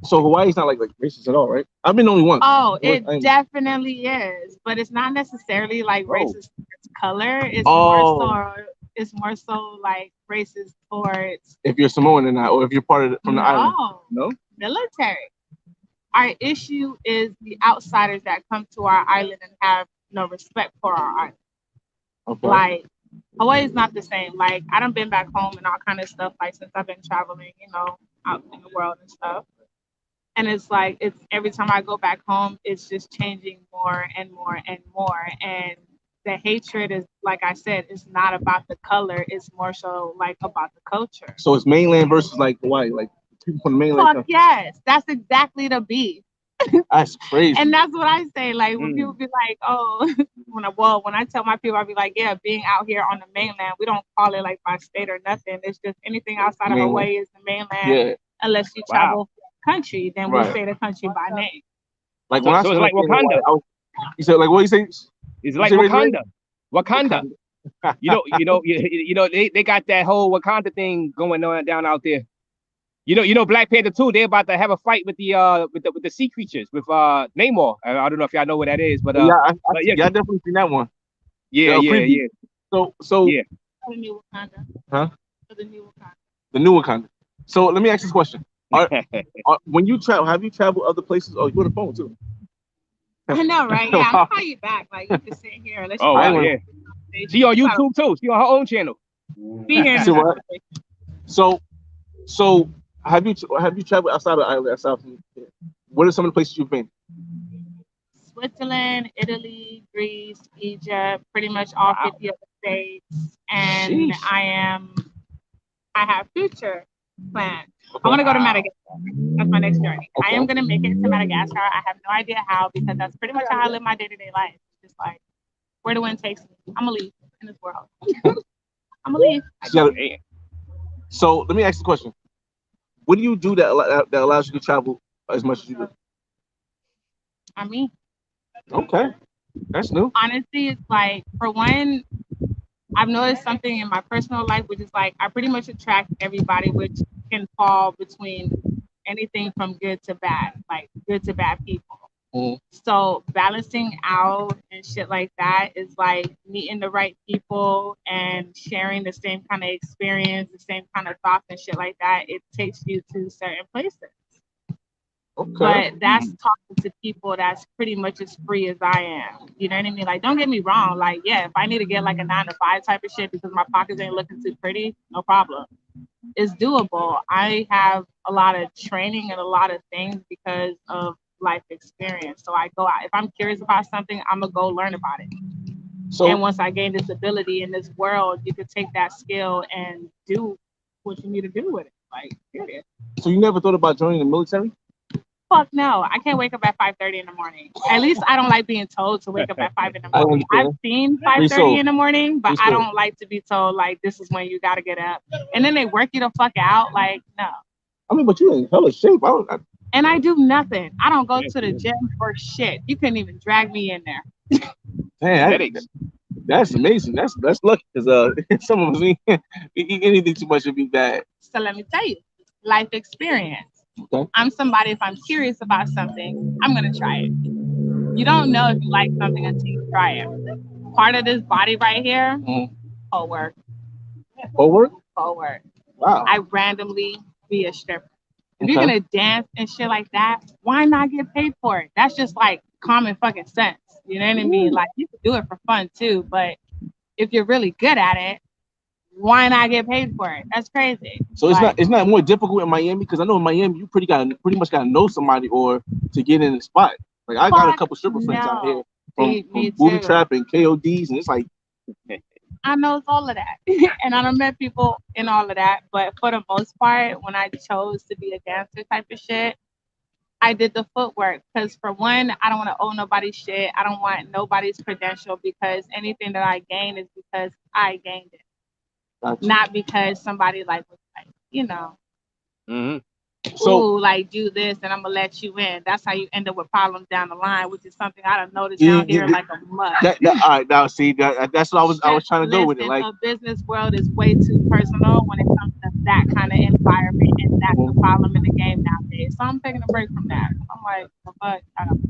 So Hawaii's not like racist at all, right? I've been only once. oh, it definitely is, but it's not necessarily like racist towards color. It's more so like racist towards if you're Samoan or not, or if you're part of from the island. No, military. Our issue is the outsiders that come to our island and have no respect for our island. Okay. Like Hawaii is not the same. Like I done been back home and all kind of stuff. Like since I've been traveling, out in the world and stuff. And it's like it's every time I go back home, it's just changing more and more and more. And the hatred is, like I said, it's not about the color. It's more so like about the culture. So it's mainland versus like Hawaii, like people from the mainland. Fuck yes, that's exactly the beef. That's crazy. And that's what I say. Like when people be like, oh, when I tell my people, I be like, yeah, being out here on the mainland, we don't call it like my state or nothing. It's just anything outside of Hawaii is the mainland. Yeah. Unless you travel country, then we say the country by name. Like when so it's like Wakanda. Hawaii, you said like what you say? It's like Wakanda. Wakanda. They got that whole Wakanda thing going on down out there. Black Panther 2, they're about to have a fight with the sea creatures with Namor. I don't know if y'all know what that is, but I definitely seen that one. Yeah. So yeah. The new Wakanda. Huh? The new Wakanda. The new Wakanda. So let me ask this question. When you travel, have you traveled other places? Oh, you're on the phone too. I know, right? Yeah, I'm gonna call you back. Like you just sit here. Oh, wow, yeah. She on YouTube too. She on her own channel. Be here. So have you traveled outside of the island? Outside from, what are some of the places you've been? Switzerland, Italy, Greece, Egypt, pretty much all 50 other states. And I have future plans. I want to go to Madagascar. That's my next journey. Okay. I am going to make it to Madagascar. I have no idea how, because that's pretty much how I live my day-to-day life. Just like, where the wind takes me. I'm going to leave in this world. I'm going to leave. So let me ask you a question. What do you do that allows you to travel as much as you do? I mean. Okay. That's new. Honestly, it's like, for one, I've noticed something in my personal life, which is like, I pretty much attract everybody, which can fall between anything from good to bad, like good to bad people. So balancing out and shit like that is like meeting the right people and sharing the same kind of experience, the same kind of thoughts and shit like that. It takes you to certain places. Okay. But that's talking to people that's pretty much as free as I am. You know what I mean? Like, don't get me wrong. Like, yeah, if I need to get like a 9 to 5 type of shit because my pockets ain't looking too pretty, no problem. It's doable. I have a lot of training and a lot of things because of life experience. So I go out. If I'm curious about something, I'm going to go learn about it. So, and once I gain this ability in this world, you could take that skill and do what you need to do with it. Like, period. So you never thought about joining the military? Fuck no. I can't wake up at 5:30 in the morning. At least I don't like being told to wake up at 5 in the morning. I've seen 5:30 in the morning, but I don't like to be told like this is when you gotta get up. And then they work you the fuck out. Like, no. I mean, but you in hella shape. And I do nothing. I don't go to the gym for shit. You couldn't even drag me in there. Man, that's amazing. That's lucky because some of us eat anything too much would be bad. So let me tell you, life experience. Okay. I'm somebody, if I'm curious about something, I'm gonna try it. You don't know if you like something until you try it. Part of this body right here, whole work. Forward? Forward. Wow. I randomly be a stripper. If you're gonna dance and shit like that, why not get paid for it? That's just like common fucking sense. You know what I mean? Like you can do it for fun too, but if you're really good at it, why not get paid for it? That's crazy. So it's not more difficult in Miami, because I know in Miami you pretty much gotta know somebody or to get in the spot. Like I got a couple stripper friends out here from Booty Trap and KODs, and it's like I know all of that, and I done met people in all of that. But for the most part, when I chose to be a dancer type of shit, I did the footwork because for one, I don't want to owe nobody shit. I don't want nobody's credential because anything that I gain is because I gained it. Gotcha. Not because somebody was like, so like do this and I'm gonna let you in. That's how you end up with problems down the line, which is something I don't notice down here like a must. All right, now see that's what I was trying to go with it. Like the business world is way too personal when it comes to that kind of environment, and that's the problem in the game nowadays. So I'm taking a break from that. I'm like, fuck, I don't.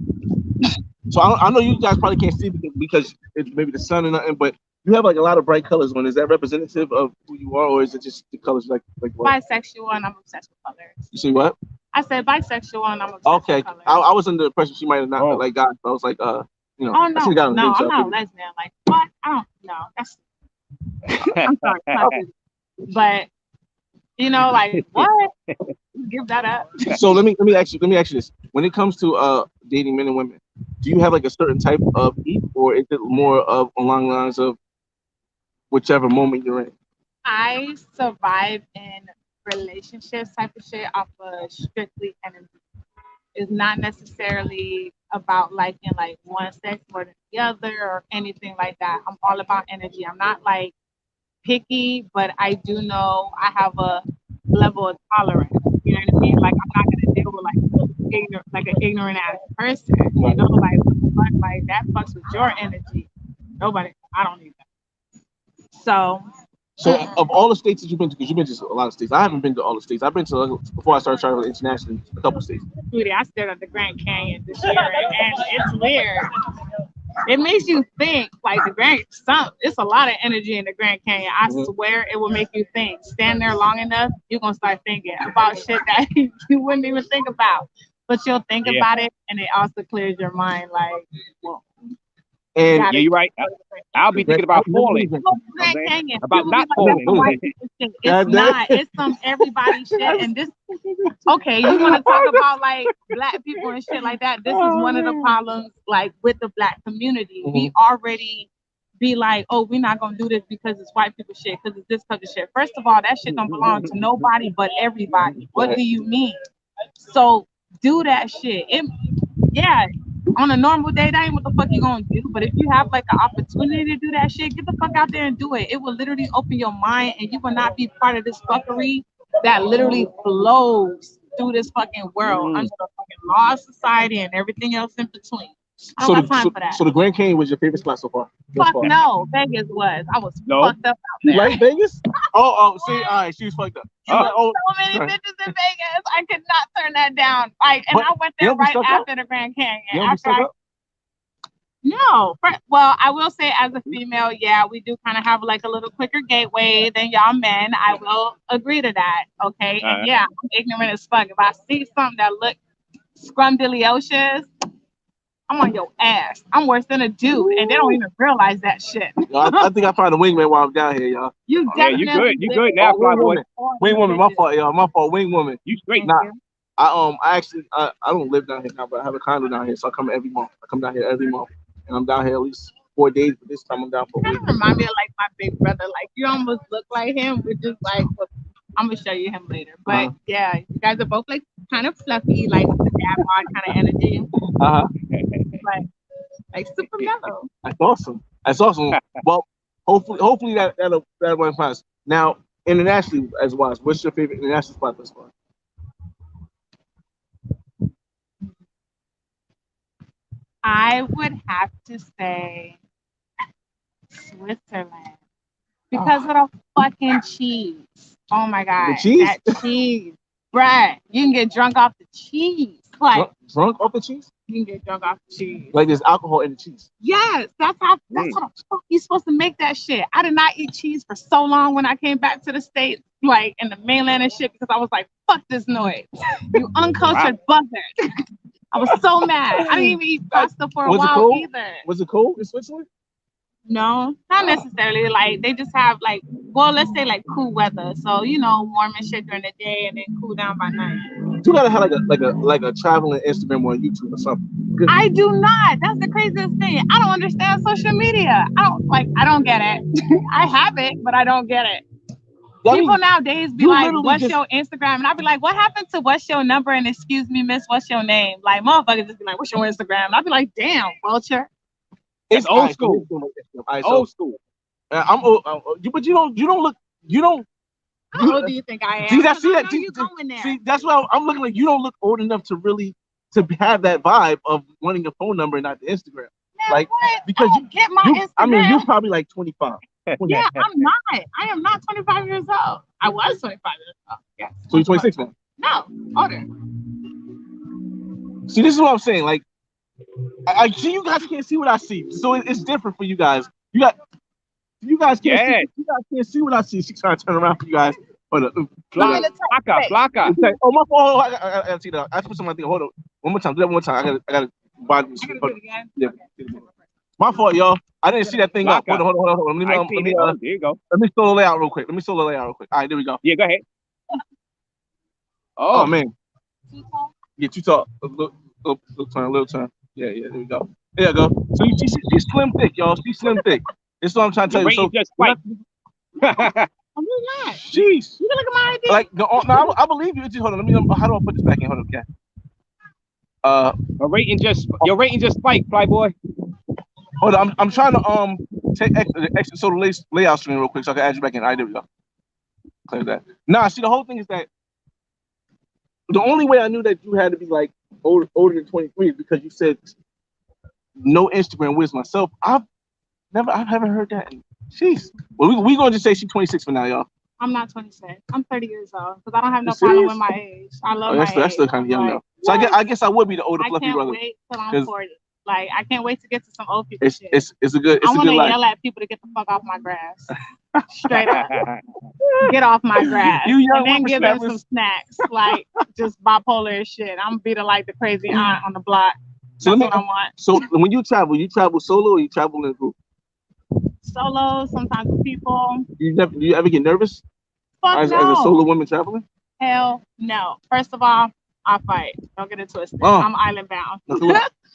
So I know you guys probably can't see because it's maybe the sun or nothing, but you have like a lot of bright colors on. Is that representative of who you are, or is it just the colors like what? Bisexual, and I'm obsessed with colors. You see what? I said bisexual, and I'm obsessed with colors. I was under the impression she might have not like God. So I was like, Oh no, I'm not a lesbian. Like what? I don't know. That's I'm sorry, but like what? Give that up. So let me ask you this: when it comes to dating men and women, do you have like a certain type of eat, or is it more of along the lines of whichever moment you're in? I survive in relationships type of shit off of strictly energy. It's not necessarily about liking like one sex more than the other or anything like that. I'm all about energy. I'm not like picky, but I do know I have a level of tolerance. You know what I mean? Like I'm not gonna deal with like an ignorant ass person. Like that fucks with your energy. Nobody. I don't need that. So of all the states that you've been to, because you've been to a lot of states, I haven't been to all the states. I've been to before I started traveling internationally, a couple states. Dude, I stared at the Grand Canyon this year, and it's weird. It makes you think, like it's a lot of energy in the Grand Canyon. I swear it will make you think. Stand there long enough, you're gonna start thinking about shit that you wouldn't even think about. But you'll think about it, and it also clears your mind. Like, well, and you're right. I'll be thinking about falling. About not falling. It's not. It's some everybody shit. And this, okay, you want to talk about like black people and shit like that. This is one of the problems, like with the black community. We already be like, oh, we're not gonna do this because it's white people shit, because it's this type of shit. First of all, that shit don't belong to nobody but everybody. What do you mean? So do that shit. On a normal day, that ain't what the fuck you gonna do. But if you have like an opportunity to do that shit, get the fuck out there and do it. It will literally open your mind, and you will not be part of this fuckery that literally flows through this fucking world under the fucking law of society and everything else in between. I don't have time for that. So the Grand Canyon was your favorite spot so far? Fuck no, Vegas was. I was fucked up out there. You like Vegas? Oh, see, all right, she was fucked up. So many bitches in Vegas, I could not turn that down. Like, and I went there right after the Grand Canyon. No, well, I will say as a female, we do kind of have like a little quicker gateway than y'all men. I will agree to that. Okay, and I'm ignorant as fuck. If I see something that look scrumdiddlyocious, I'm on your ass. I'm worse than a dude, and they don't even realize that shit. I think I found a wingman while I'm down here, y'all. You definitely you good now, fly boy. Wing woman, my fault, y'all. My fault, wing woman. You straight. Nah, I actually I don't live down here now, but I have a condo down here, so I come every month. I come down here every month, and I'm down here at least 4 days. But this time I'm down for a week. Remind me of like my big brother. Like you almost look like him, which is like. I'm gonna show you him later, but you guys are both like kind of fluffy, like the dad bod kind of energy. But like super mellow. That's awesome. Well, hopefully that'll run fast. Now, internationally as well, what's your favorite international spot thus far? I would have to say Switzerland because of the fucking cheese. Oh my god, the cheese? That cheese, bruh! You can get drunk off the cheese. Like drunk off the cheese? you can get drunk off the cheese. Like there's alcohol in the cheese. Yes, that's how the fuck you supposed to make that shit. I did not eat cheese for so long when I came back to the States, like in the mainland and shit, because I was like, fuck this noise. You uncultured buzzard. I was so mad. I didn't even eat pasta for a while either. Was it cold in Switzerland? No, not necessarily. Like they just have like, well, let's say like cool weather. So warm and shit during the day, and then cool down by night. You gotta have like a traveling Instagram or YouTube or something. I do not. That's the craziest thing. I don't understand social media. I don't get it. I have it, but I don't get it. People nowadays be like, what's your Instagram? And I'll be like, what happened to what's your number? And excuse me, miss, what's your name? Like, motherfuckers just be like, what's your Instagram? And I'll be like, damn, vulture. It's old school. Old school. I'm old, but you don't look. How old do you think I am? See, that's why I'm looking like you don't look old enough to really have that vibe of wanting your phone number and not the Instagram. Man, like what? because get my Instagram. I mean, you're probably like 25. Yeah, I'm not. I am not 25 years old. I was 25 years old. Yes. So you're 26 now? No, older. See, this is what I'm saying. Like, I see you guys can't see what I see, so it's different for you guys. You guys can't see what I see. She's trying to turn around for you guys. Hold up. Flocka. Oh, my fault. I gotta see that. I put something. Hold on. One more time. Do that one more time. I gotta body this. Yeah. My fault, y'all. I didn't see that thing up. Hold on. There you go. Let me solo layout real quick. All right, there we go. Yeah, go ahead. Oh man. Yeah, too tall. Little turn. Yeah, there we go. There you go. So she's slim thick, y'all. She's slim thick. That's what I'm trying to tell you. So just fight. I'm really not. Jeez. You can look at my ID. Like no, I believe you. Just hold on. How do I put this back in? Hold on, your rating just spiked, Flyboy. Hold on. I'm trying to take extra sort of layout screen real quick so I can add you back in. All right, there we go. Clear that. Nah, see the whole thing is that the only way I knew that you had to be like older than 23 is because you said no Instagram with myself. I haven't heard that. Jeez. Well, we gonna just say she's 26 for now, y'all. I'm not 26. I'm 30 years old because I don't have no problem with my age. I love my age. That's still kind of young though. So I guess I would be the older fluffy brother. I can't wait till I'm 40. Like I can't wait to get to some old people shit. It's a good. I want to yell at people to get the fuck off my grass. Straight up. Get off my grass. And then give them some snacks. Like just bipolar and shit. I'm be like the crazy aunt on the block. That's what I want. So when you travel solo or you travel in a group? Solo, sometimes with people. Do you ever get nervous? Fuck no. As a solo woman traveling? Hell no. First of all, I fight. Don't get it twisted. I'm island bound.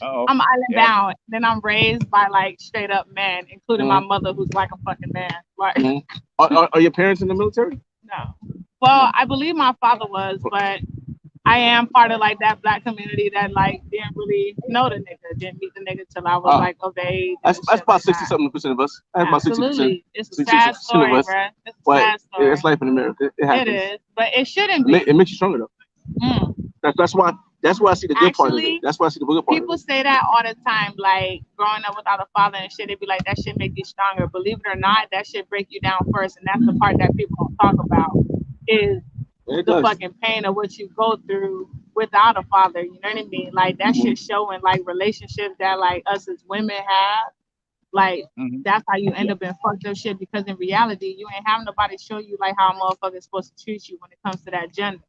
I'm island bound. Then I'm raised by like straight up men, including my mother, who's like a fucking man. Like, are your parents in the military? No. Well, I believe my father was, but I am part of like that black community that like didn't really know the nigga, didn't meet the nigga till I was like of age. That's about 60-something% of us. That's absolutely. About 60%. It's a sad story, bro. It's a sad story. It's life in America. It happens. It is, but it shouldn't be. It makes you stronger though. That's why I see the good part of it. That's why I see the good part. People say that all the time, like growing up without a father and shit. They be like, that shit make you stronger. Believe it or not, that shit break you down first, and that's the part that people don't talk about. Is the fucking pain of what you go through without a father, you know what I mean? Like that shit showing like relationships that like us as women have. Like that's how you end up in fucked up shit because in reality you ain't have nobody show you like how a motherfucker's supposed to treat you when it comes to that gender.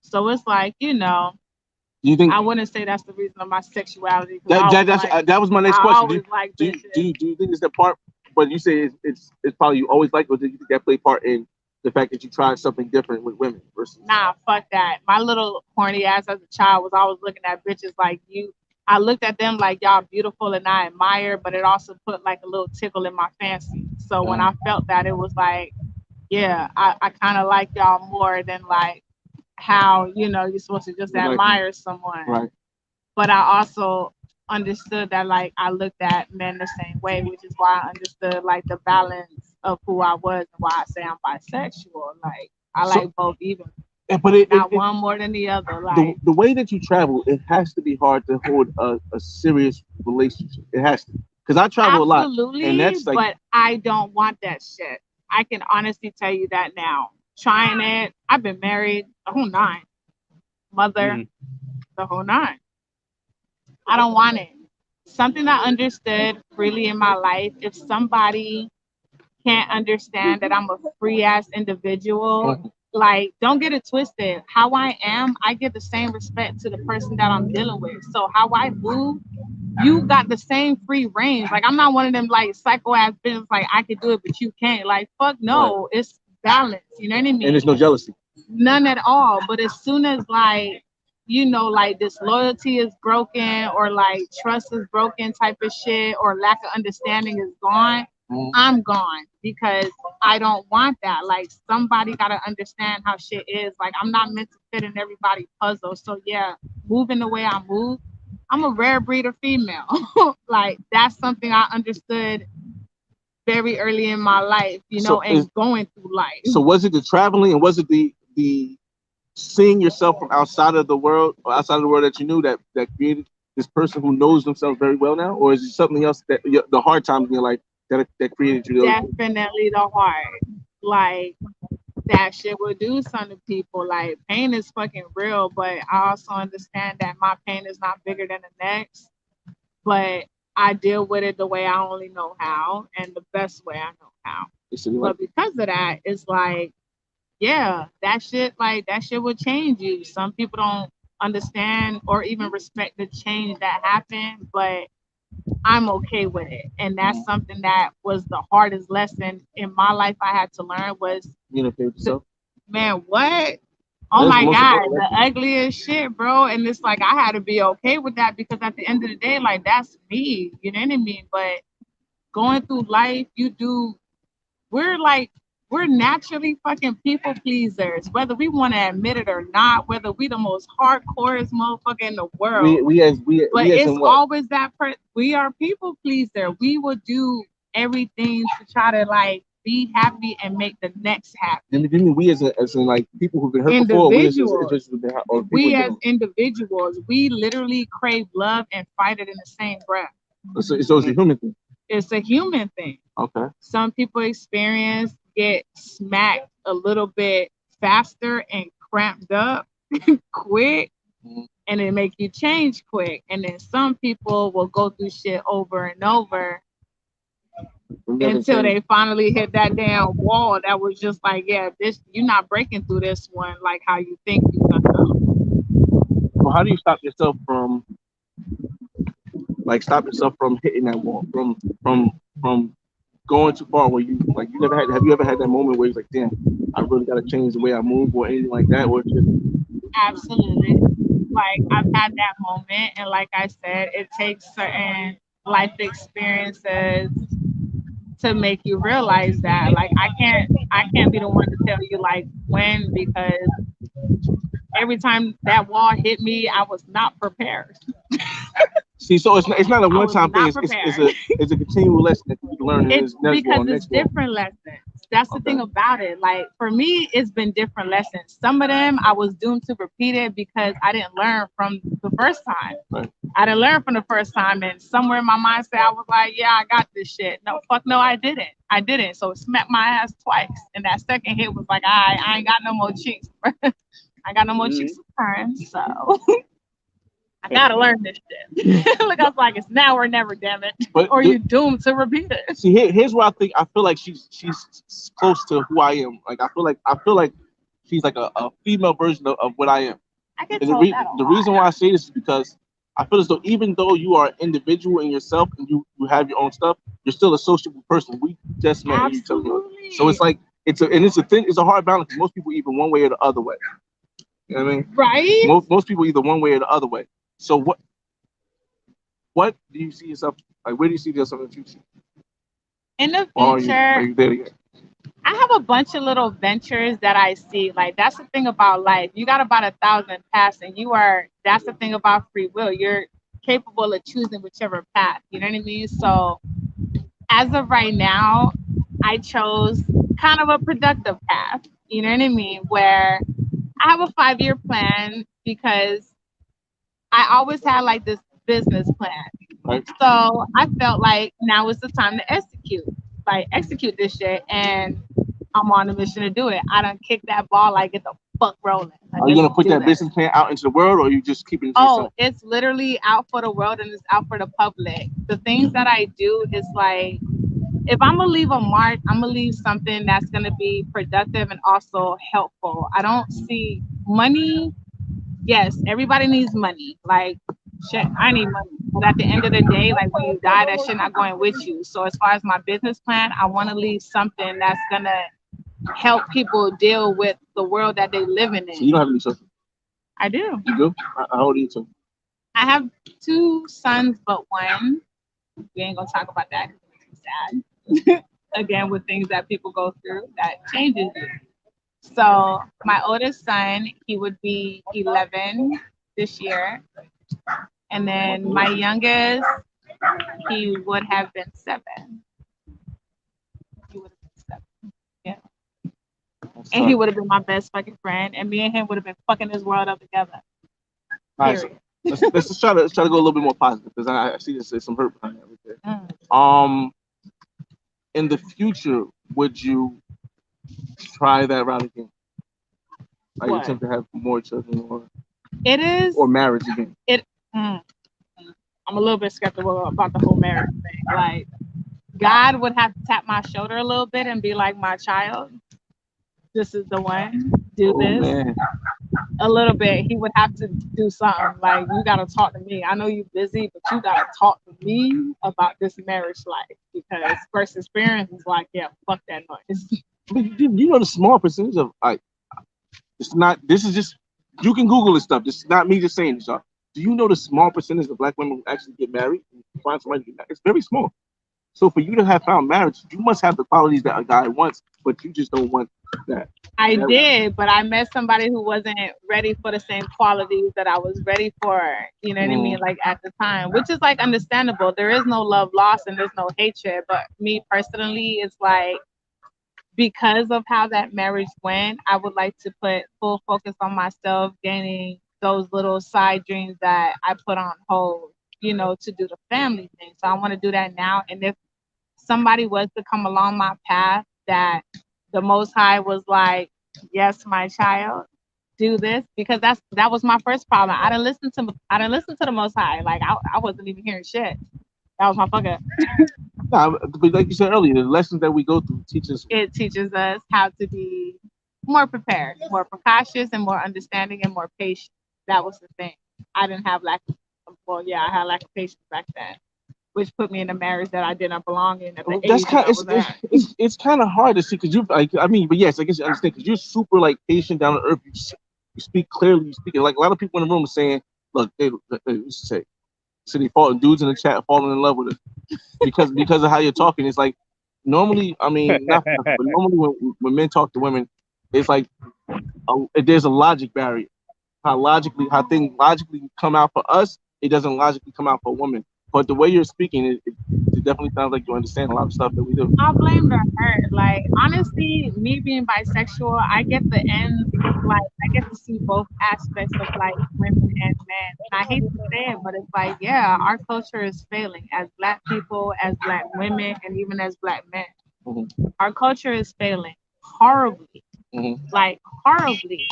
So it's like, you think I wouldn't say that's the reason of my sexuality. That was my next question. Do you think it's the part? But you say it's probably you always like, or do you think that played part in the fact that you tried something different with women versus? Nah, fuck that. My little horny ass as a child was always looking at bitches like you. I looked at them like y'all beautiful and I admire, but it also put like a little tickle in my fancy. So when I felt that, it was like, yeah, I kind of like y'all more than like how, you're supposed to just admire someone. Right. But I also understood that like I looked at men the same way, which is why I understood like the balance of who I was and why I say I'm bisexual. Like I like both even. But not one more than the other. Like the way that you travel, it has to be hard to hold a serious relationship. It has to. Because I travel a lot. Absolutely, and that's like, but I don't want that shit. I can honestly tell you that now. Trying it, I've been married, 9. Mother, the whole nine. I don't want it. Something I understood freely in my life. If somebody can't understand that I'm a free ass individual, like don't get it twisted. How I am, I give the same respect to the person that I'm dealing with. So how I move, you got the same free range. Like I'm not one of them like psycho ass bitches like I could do it but you can't. Like fuck no, it's balance. You know what I mean? And there's no jealousy. None at all. But as soon as like like disloyalty is broken or like trust is broken type of shit or lack of understanding is gone, I'm gone because I don't want that. Like somebody gotta understand how shit is. Like I'm not meant to fit in everybody's puzzle. So yeah, moving the way I move, I'm a rare breed of female. Like that's something I understood very early in my life, and going through life. So was it the traveling and was it the seeing yourself from outside of the world or outside of the world that you knew that created this person who knows themselves very well now? Or is it something else that the hard times in your life that created you? Definitely the heart. Like that shit will do something to people. Like pain is fucking real, but I also understand that my pain is not bigger than the next. But I deal with it the way I only know how and the best way I know how. But because of that, it's like, yeah, that shit will change you. Some people don't understand or even respect the change that happened, but I'm okay with it. And that's something that was the hardest lesson in my life I had to learn was, man, what? Oh my God, the ugliest shit, bro. And it's like, I had to be okay with that because at the end of the day, like, that's me. You know what I mean? But going through life, we're naturally fucking people pleasers, whether we want to admit it or not, whether we the most hardcorest motherfucker in the world. But it's always that we are people pleaser. We will do everything to try to like be happy and make the next happy. And you mean we as in like people who've been hurt before? We as individuals, we literally crave love and fight it in the same breath. So it's a human thing. It's a human thing. Okay. Some people get smacked a little bit faster and cramped up quick, and it make you change quick. And then some people will go through shit over and over until they finally hit that damn wall that was just like, yeah, you're not breaking through this one like how you think you're gonna. Well, how do you stop yourself from hitting that wall, from going too far where you have you ever had that moment where you're like, damn, I really got to change the way I move or anything like that? Or just... Absolutely. Like I've had that moment, and like I said, it takes certain life experiences to make you realize that. Like I can't be the one to tell you like when, because every time that wall hit me, I was not prepared. See, so it's not a one-time thing. It's a continual lesson that you learn. Because it's different lessons. That's the thing about it. Like for me, it's been different lessons. Some of them I was doomed to repeat it because I didn't learn from the first time. Right. I didn't learn from the first time, and somewhere in my mindset I was like, yeah, I got this shit. No, fuck no, I didn't. So it smacked my ass twice, and that second hit was like, I ain't got no more cheeks. I got no more cheeks to turn, so I gotta learn this shit. Look, I was like, it's now or never, damn it. Or you doomed to repeat it. See, here's where I feel like she's close to who I am. Like I feel like she's like a female version of what I am. I get told that the reason why I say this is because I feel as though even though you are an individual in yourself and you have your own stuff, you're still a sociable person. We just met each other. So it's like it's a hard balance. Most people either one way or the other way. You know what I mean? Right. Most people either one way or the other way. So what do you see yourself like? Where do you see yourself in the future? In the future, are you there yet? I have a bunch of little ventures that I see. Like that's the thing about life. You got about 1,000 paths, and that's the thing about free will. You're capable of choosing whichever path. You know what I mean? So as of right now, I chose kind of a productive path. You know what I mean? Where I have a 5-year plan because I always had like this business plan. Right. So I felt like now is the time to execute this shit, and I'm on a mission to do it. I done kicked that ball, like get the fuck rolling. Are you gonna put that business plan out into the world, or are you just keeping it to yourself? It's literally out for the world and it's out for the public. The things that I do is like, if I'm gonna leave a mark, I'm gonna leave something that's gonna be productive and also helpful. I don't see money. Yes, everybody needs money. Like, shit, I need money. But at the end of the day, like when you die, that shit not going with you. So as far as my business plan, I want to leave something that's gonna help people deal with the world that they living in. So you don't have any children? I do. You do? How old are you two? I have 2 sons, but one. We ain't gonna talk about that. It's sad. Again, with things that people go through, that changes you. So my oldest son, he would be 11 this year, and then my youngest, he would have been 7. He would have been 7. Yeah. And he would have been my best fucking friend, and me and him would have been fucking this world up together. Nice. Let's just try to go a little bit more positive, because I see there's some hurt behind everything. In the future, would you try that route again? Like, you attempt to have more children, or marriage again? I'm a little bit skeptical about the whole marriage thing. Like, God would have to tap my shoulder a little bit and be like, my child, this is the one. Do this. Man. A little bit. He would have to do something. Like, you gotta talk to me. I know you're busy, but you gotta talk to me about this marriage life, because first experience is like, yeah, fuck that noise. But you know the small percentage of, like, it's not. This is just, you can Google this stuff. This is not me just saying this, y'all. Do you know the small percentage of black women who actually get married and find somebody to get married? It's very small. So for you to have found marriage, you must have the qualities that a guy wants, but you just don't want that. I did, but I met somebody who wasn't ready for the same qualities that I was ready for. You know what I mean? Like, at the time, which is like understandable. There is no love lost and there's no hatred. But me personally, it's like, because of how that marriage went, I would like to put full focus on myself, gaining those little side dreams that I put on hold, you know, to do the family thing. So I want to do that now. And if somebody was to come along my path that the Most High was like, yes, my child, do this, because that was my first problem. I didn't listen to the Most High. Like, I wasn't even hearing shit. That was my fuck up. Nah, but like you said earlier, the lessons that we go through teaches us how to be more prepared, more precautious, and more understanding and more patient. That was the thing. I didn't have I had lack of patience back then, which put me in a marriage that I did not belong in. It's kind of hard to see, because you, like, I mean, but yes, I guess you understand, because you're super, like, patient, down to earth. You speak clearly. You speak, like, a lot of people in the room are saying, look, they used to say they fall, dudes in the chat falling in love with it because of how you're talking. It's like, normally, I mean, not, but normally when men talk to women, it's like there's a logic barrier. How things logically come out for us, it doesn't logically come out for women. But the way you're speaking, it definitely sounds like you understand a lot of stuff that we do. I'll blame her. Like, honestly, me being bisexual, I get the end, like, I get to see both aspects of, like, women and men. And I hate to say it, but it's like, yeah, our culture is failing as Black people, as Black women, and even as Black men. Mm-hmm. Our culture is failing horribly, like, horribly.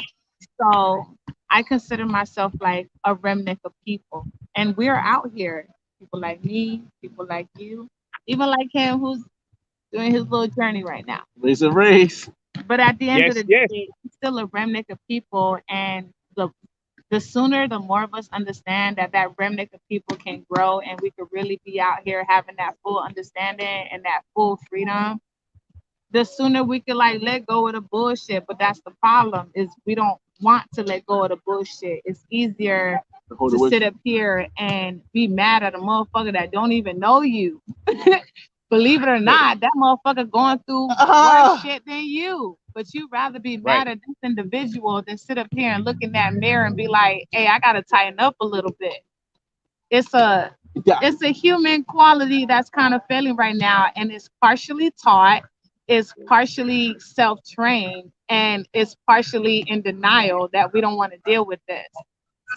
So I consider myself like a remnant of people, and we're out here. People like me, people like you, even like him, who's doing his little journey right now. It's a race. But at the end of the day, it's still a remnant of people, and the sooner, the more of us understand that remnant of people can grow, and we could really be out here having that full understanding and that full freedom, the sooner we could, like, let go of the bullshit. But that's the problem, is we don't want to let go of the bullshit. It's easier to sit up here and be mad at a motherfucker that don't even know you. Believe it or not, that motherfucker going through worse shit than you. But you'd rather be mad at this individual than sit up here and look in that mirror and be like, hey, I gotta tighten up a little bit. It's a human quality that's kind of failing right now, and it's partially taught, it's partially self-trained, and it's partially in denial that we don't want to deal with this.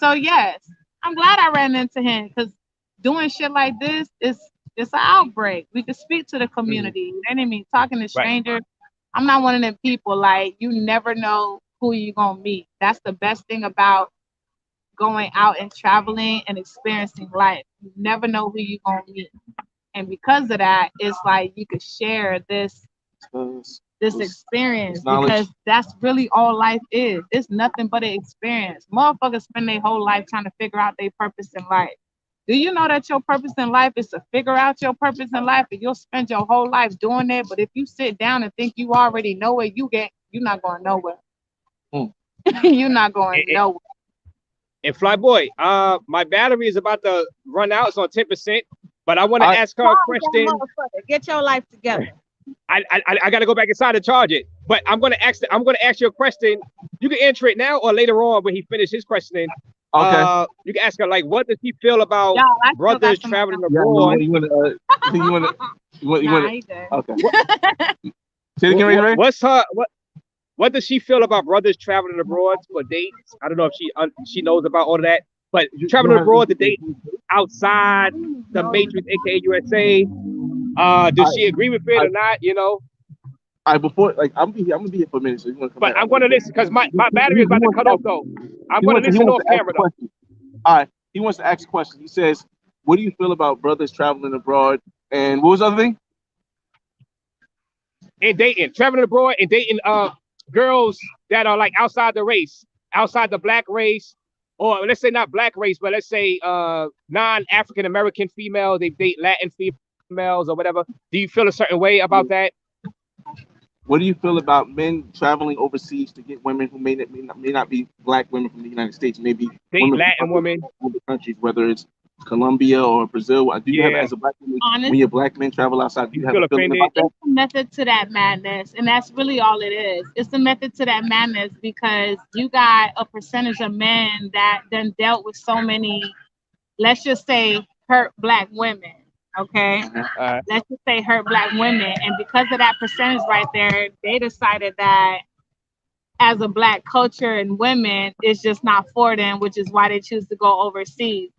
So yes, I'm glad I ran into him, because doing shit like this it's an outbreak. We could speak to the community. You know what I mean? Talking to strangers. I'm not one of them people, like, you never know who you're gonna meet. That's the best thing about going out and traveling and experiencing life. You never know who you're gonna meet. And because of that, it's like you could share this experience because that's really all life is. It's nothing but an experience. Motherfuckers spend their whole life trying to figure out their purpose in life. Do you know that your purpose in life is to figure out your purpose in life, and you'll spend your whole life doing it? But if you sit down and think you already know it, you're not going nowhere. You're not going nowhere. And Flyboy, my battery is about to run out. It's on 10%, but I want to ask her a question. Get your life together. I got to go back inside and charge it. But I'm going to ask you a question. You can answer it now or later on when he finishes his questioning. Okay. You can ask her, like, what does she feel about brothers traveling abroad? You want to? Okay. Say it again, Ray. What does she feel about brothers traveling abroad for dates? I don't know if she knows about all of that, but traveling abroad to date outside the Matrix, aka USA. Does she agree with it or not? You know. I'm gonna be here for a minute. So you want to come but back? I'm gonna listen because my battery is about to cut off though. I'm gonna listen off camera though. All right. He wants to ask a question. He says, "What do you feel about brothers traveling abroad?" And what was the other thing? And dating, traveling abroad and dating girls that are like outside the race, outside the black race, or let's say not black race, but let's say non-African American female. They date Latin females or whatever. Do you feel a certain way about that? What do you feel about men traveling overseas to get women who may not be black women from the United States, maybe Latin women from other countries, whether it's Colombia or Brazil? Do you have, as a black woman, when your black men travel outside, do you have a feeling about that? It's a method to that madness, and that's really all it is. It's a method to that madness because you got a percentage of men that then dealt with so many, let's just say, hurt black women. Okay, let's just say hurt black women, and because of that percentage right there, they decided that as a black culture and women, it's just not for them, which is why they choose to go overseas.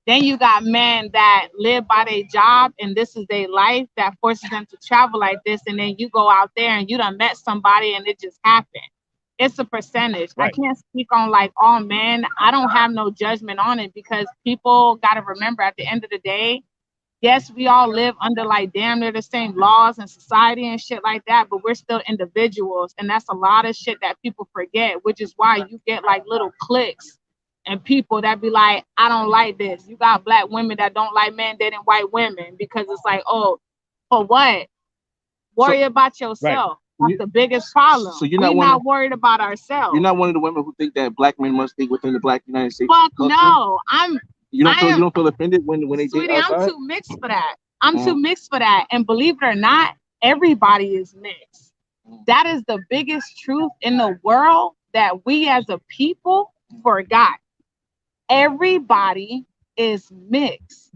Then you got men that live by their job and this is their life that forces them to travel like this, and then you go out there and you done met somebody and it just happened. It's a percentage. Right. I can't speak on like all men. I don't have no judgment on it because people got to remember at the end of the day, yes, we all live under like damn near the same laws and society and shit like that, but we're still individuals. And that's a lot of shit that people forget, which is why you get like little cliques and people that be like, I don't like this. You got black women that don't like men dating white women because it's like, oh, for what? Worry about yourself. Right. That's the biggest problem. So we're not worried about ourselves. You're not one of the women who think that black men must stay within the black United States. Fuck no. You don't feel offended when they date outside? I'm too mixed for that. I'm too mixed for that. And believe it or not, everybody is mixed. That is the biggest truth in the world that we as a people forgot. Everybody is mixed.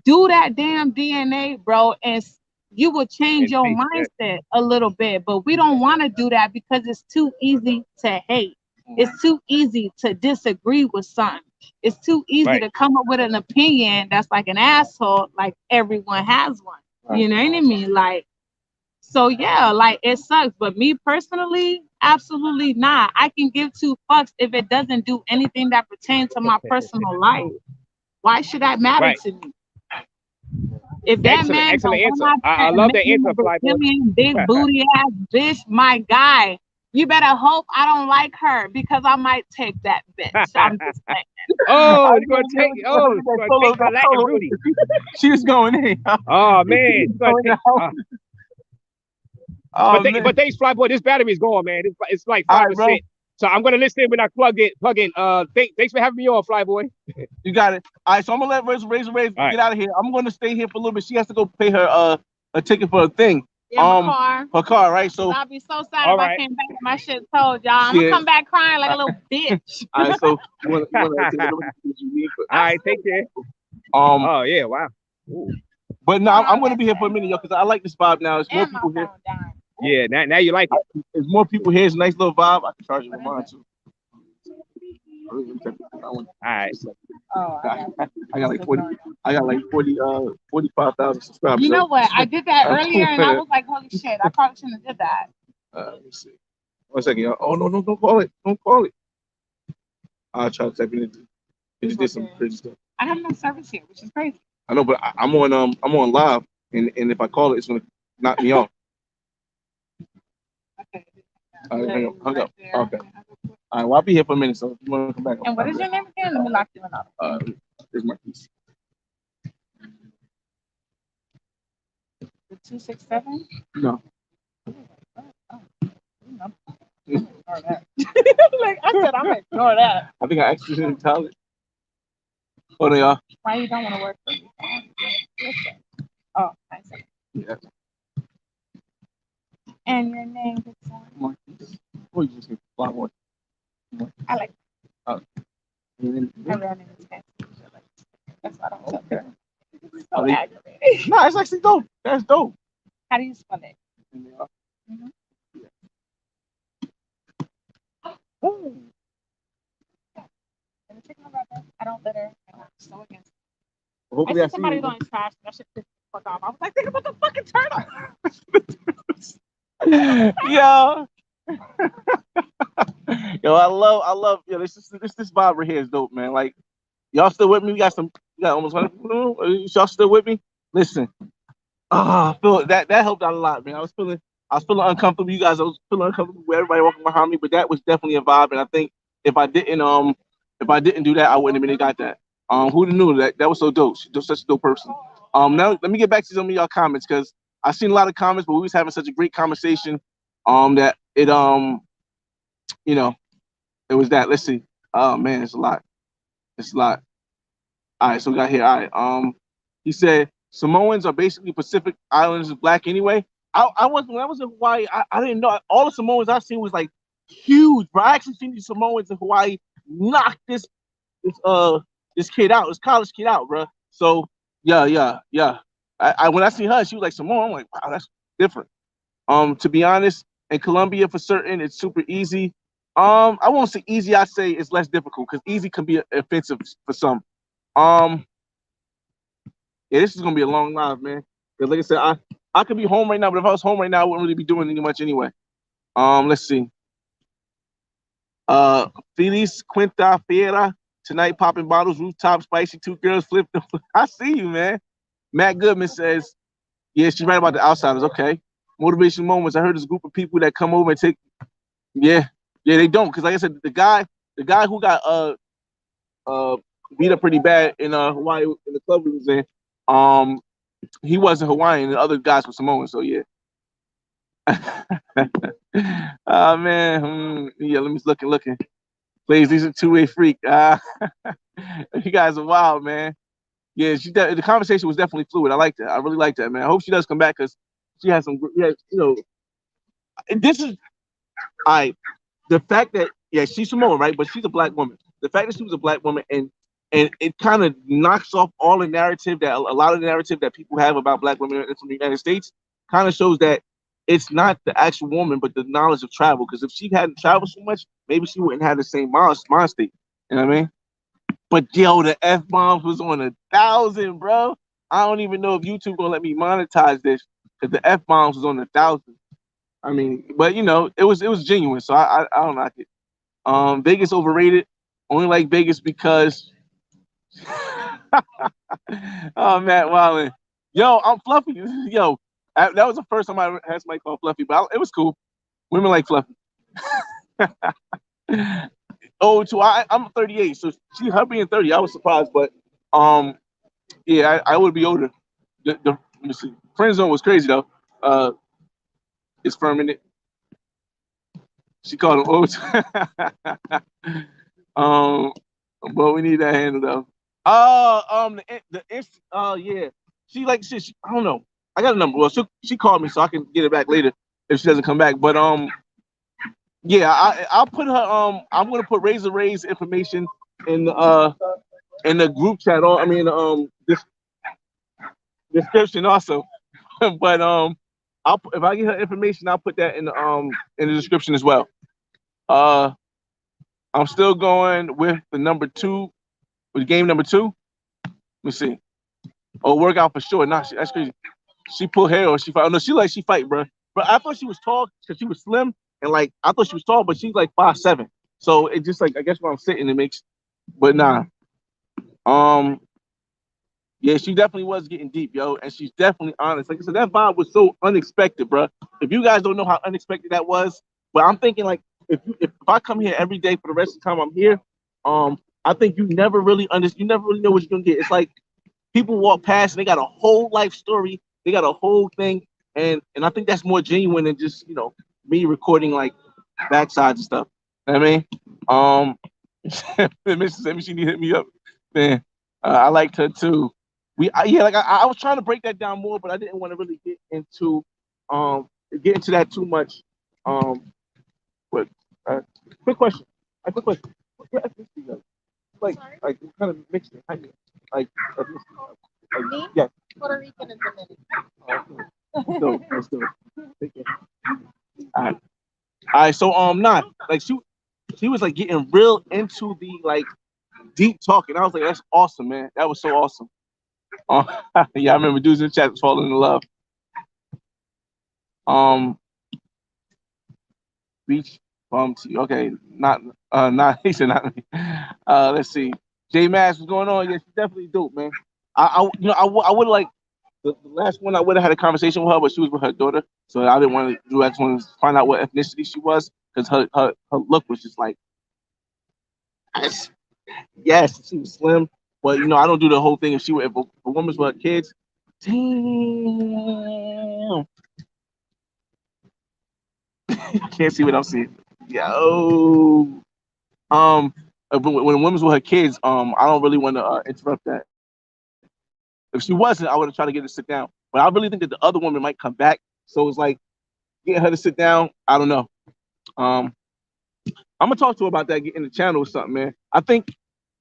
Do that damn DNA, bro, and you will change your mindset a little bit. But we don't want to do that because it's too easy to hate. It's too easy to disagree with something. It's too easy to come up with an opinion that's like an asshole, like everyone has one. You know what I mean? Like, so yeah, like it sucks. But me personally, absolutely not. I can give two fucks if it doesn't do anything that pertains to my personal life. Why should that matter to me? If that man, excellent answer. I love that answer, big booty ass bitch, my guy. You better hope I don't like her because I might take that bitch. I'm just saying. Oh, you're gonna take my Latin Rudy. She was going in. Oh man. But thanks, Flyboy. This battery is going, man. It's like 5%. Right, so I'm gonna listen when I plug in. Thanks for having me on, Flyboy. You got it. All right, so I'm gonna let Razor get out of here. I'm gonna stay here for a little bit. She has to go pay her a ticket for a thing. Yeah, her car, right? So I'll be so sad if I came back with my shit told, y'all. I'm gonna come back crying like a little bitch. All right, so you wanna all right, take care. Oh yeah, wow. Ooh. But no, I'm gonna be here for a minute, yo, because I like this vibe now. There's more people here. Yeah, now you like it. There's more people here. It's a nice little vibe. I can charge you with mine too. All right. I got like 45,000 subscribers. You know what? I did that earlier and I was like, holy shit, I probably shouldn't have did that. Let me see. 1 second, y'all. Oh no, don't call it. Don't call it. I'll try to type it in. It just did some crazy stuff. I have no service here, which is crazy. I know, but I'm on live, and if I call it, it's gonna knock me off. Okay. Hung up. Okay. All right. Well, I'll be here for a minute, so if you want to come back. And what is your name again? Let me lock you in. Here's my piece. The 267? No. Ignore that. Like I said, I'm gonna ignore that. I think I actually didn't tell it. Hold on, y'all. Why you don't want to work for me? Oh, I see. Yeah. And your name, good sir? Marquise. Oh, you just get fly one. I like. Oh. My real name is Fantasia. That's why I don't tell you. It's so Oh, aggravating. No, it's actually dope. That's dope. How do you spell it? Mm-hmm. Ooh. I don't litter. I'm so against it. Hopefully I see somebody doing trash. That shit pissed the fuck off. I was like, think about the fucking turtle. Yo. Yo, I love. Yo, this vibe right here is dope, man. Like, y'all still with me? We got almost 100. Y'all still with me? Listen. I feel that helped out a lot, man. I was feeling uncomfortable. You guys, I was feeling uncomfortable with everybody walking behind me, but that was definitely a vibe. And I think if I didn't do that, I wouldn't have been got that. Who'd have knew that was so dope? She's just such a dope person. Now let me get back to some of y'all comments because I seen a lot of comments, but we was having such a great conversation. That it it was that. Let's see. Oh man, it's a lot. It's a lot. All right, so we got here. All right. He said Samoans are basically Pacific Islanders black anyway. I was when I was in Hawaii, I didn't know all the Samoans I've seen was like huge, bro. I actually seen these Samoans in Hawaii knock this kid out, this college kid out, bro. So yeah. I when I see her, she was like Samoan. I'm like, wow, that's different. To be honest, in Colombia for certain, it's super easy. I won't say easy. I say it's less difficult because easy can be offensive for some. Yeah, this is gonna be a long live, man. Because like I said, I could be home right now, but if I was home right now, I wouldn't really be doing any much anyway. Let's see. Feliz Quinta Fiera tonight, popping bottles, rooftop, spicy, two girls flip. I see you, man. Matt Goodman says, yeah, she's right about the outsiders. Okay. Motivation moments. I heard there's a group of people that come over and take. Yeah, they don't. Because like I said, the guy who got beat up pretty bad in Hawaii in the club we was in, he wasn't Hawaiian, and the other guys were Samoan. So yeah. Oh man, yeah. Let me looking. Please, these are two-way freak. You guys are wild, man. Yeah, the conversation was definitely fluid. I like that. I really like that, man. I hope she does come back because she has some. Yeah, this is the fact that she's Samoan, right? But she's a black woman. The fact that she was a black woman and it kind of knocks off all the narrative that a lot of the narrative that people have about black women from the United States kind of shows that it's not the actual woman, but the knowledge of travel. Because if she hadn't traveled so much, maybe she wouldn't have the same mind state. You know what I mean? But yo, the F-bombs was on 1,000, bro. I don't even know if YouTube gonna let me monetize this because the F-bombs was on 1,000. I mean, but it was genuine, so I don't like it. Vegas overrated. Only like Vegas because oh Matt Wildin. Yo, I'm Fluffy. Yo, that was the first time I had somebody call Fluffy, but it was cool. Women like Fluffy. I'm 38, so her being 30, I was surprised, but yeah, I would be older. Let me see. Friend zone was crazy though. It's permanent. She called him old. But we need that handle though. Yeah. She I don't know. I got a number. Well, she called me so I can get it back later if she doesn't come back. But yeah, I'll put her. I'm gonna put Razzzzzzee information in the group chat. This description also. But if I get her information, I'll put that in the description as well. I'm still going with the number 2, with game number 2. Let me see. Oh, workout for sure. Nah, that's crazy. She pulled hair or she fight. Oh no, she fight, bro. But I thought she was tall because she was slim. and like I thought she was tall, but she's like 5'7". So it just like I guess where I'm sitting it makes, but nah. Um, yeah, she definitely was getting deep, yo, and she's definitely honest. Like I said, that vibe was so unexpected, bro. If you guys don't know how unexpected that was, but I'm thinking like if I come here every day for the rest of the time I'm here, I think you never really know what you're gonna get. It's like people walk past and they got a whole life story, they got a whole thing, and I think that's more genuine than just me recording like backsides and stuff. You know what I mean, Mrs. Emmy, she need to hit me up, man. I liked her too. Yeah, like I was trying to break that down more, but I didn't want to really um get into that too much. Um, but uh, quick question, quick question. What's your ethnicity, though? Like, Sorry? like what kind of mixture? How you like ethnicity? Like, Me? yeah. Puerto Rican and Dominican. Let's go. Let's go. Take care. All right. All right. So not like she was like getting real into the like deep talking. I was like, that's awesome, man. That was so awesome. Yeah, I remember dudes in the chat was falling in love. Um, beach bum tea. Okay, not he said not me. Let's see. J Mass, what's going on? Yeah, she's definitely dope, man. I would like the last one. I would have had a conversation with her, but she was with her daughter, so I didn't want to do. I just wanted to find out what ethnicity she was because her look was just like, yes, yes, she was slim, but I don't do the whole thing. If a woman's with her kids, damn, I can't see what I'm seeing. Yo, but when a woman's with her kids, I don't really want to interrupt that. If she wasn't, I would have tried to get her to sit down. But I really think that the other woman might come back. So it's like getting her to sit down. I don't know. Um, I'm gonna talk to her about that, getting the channel or something, man. I think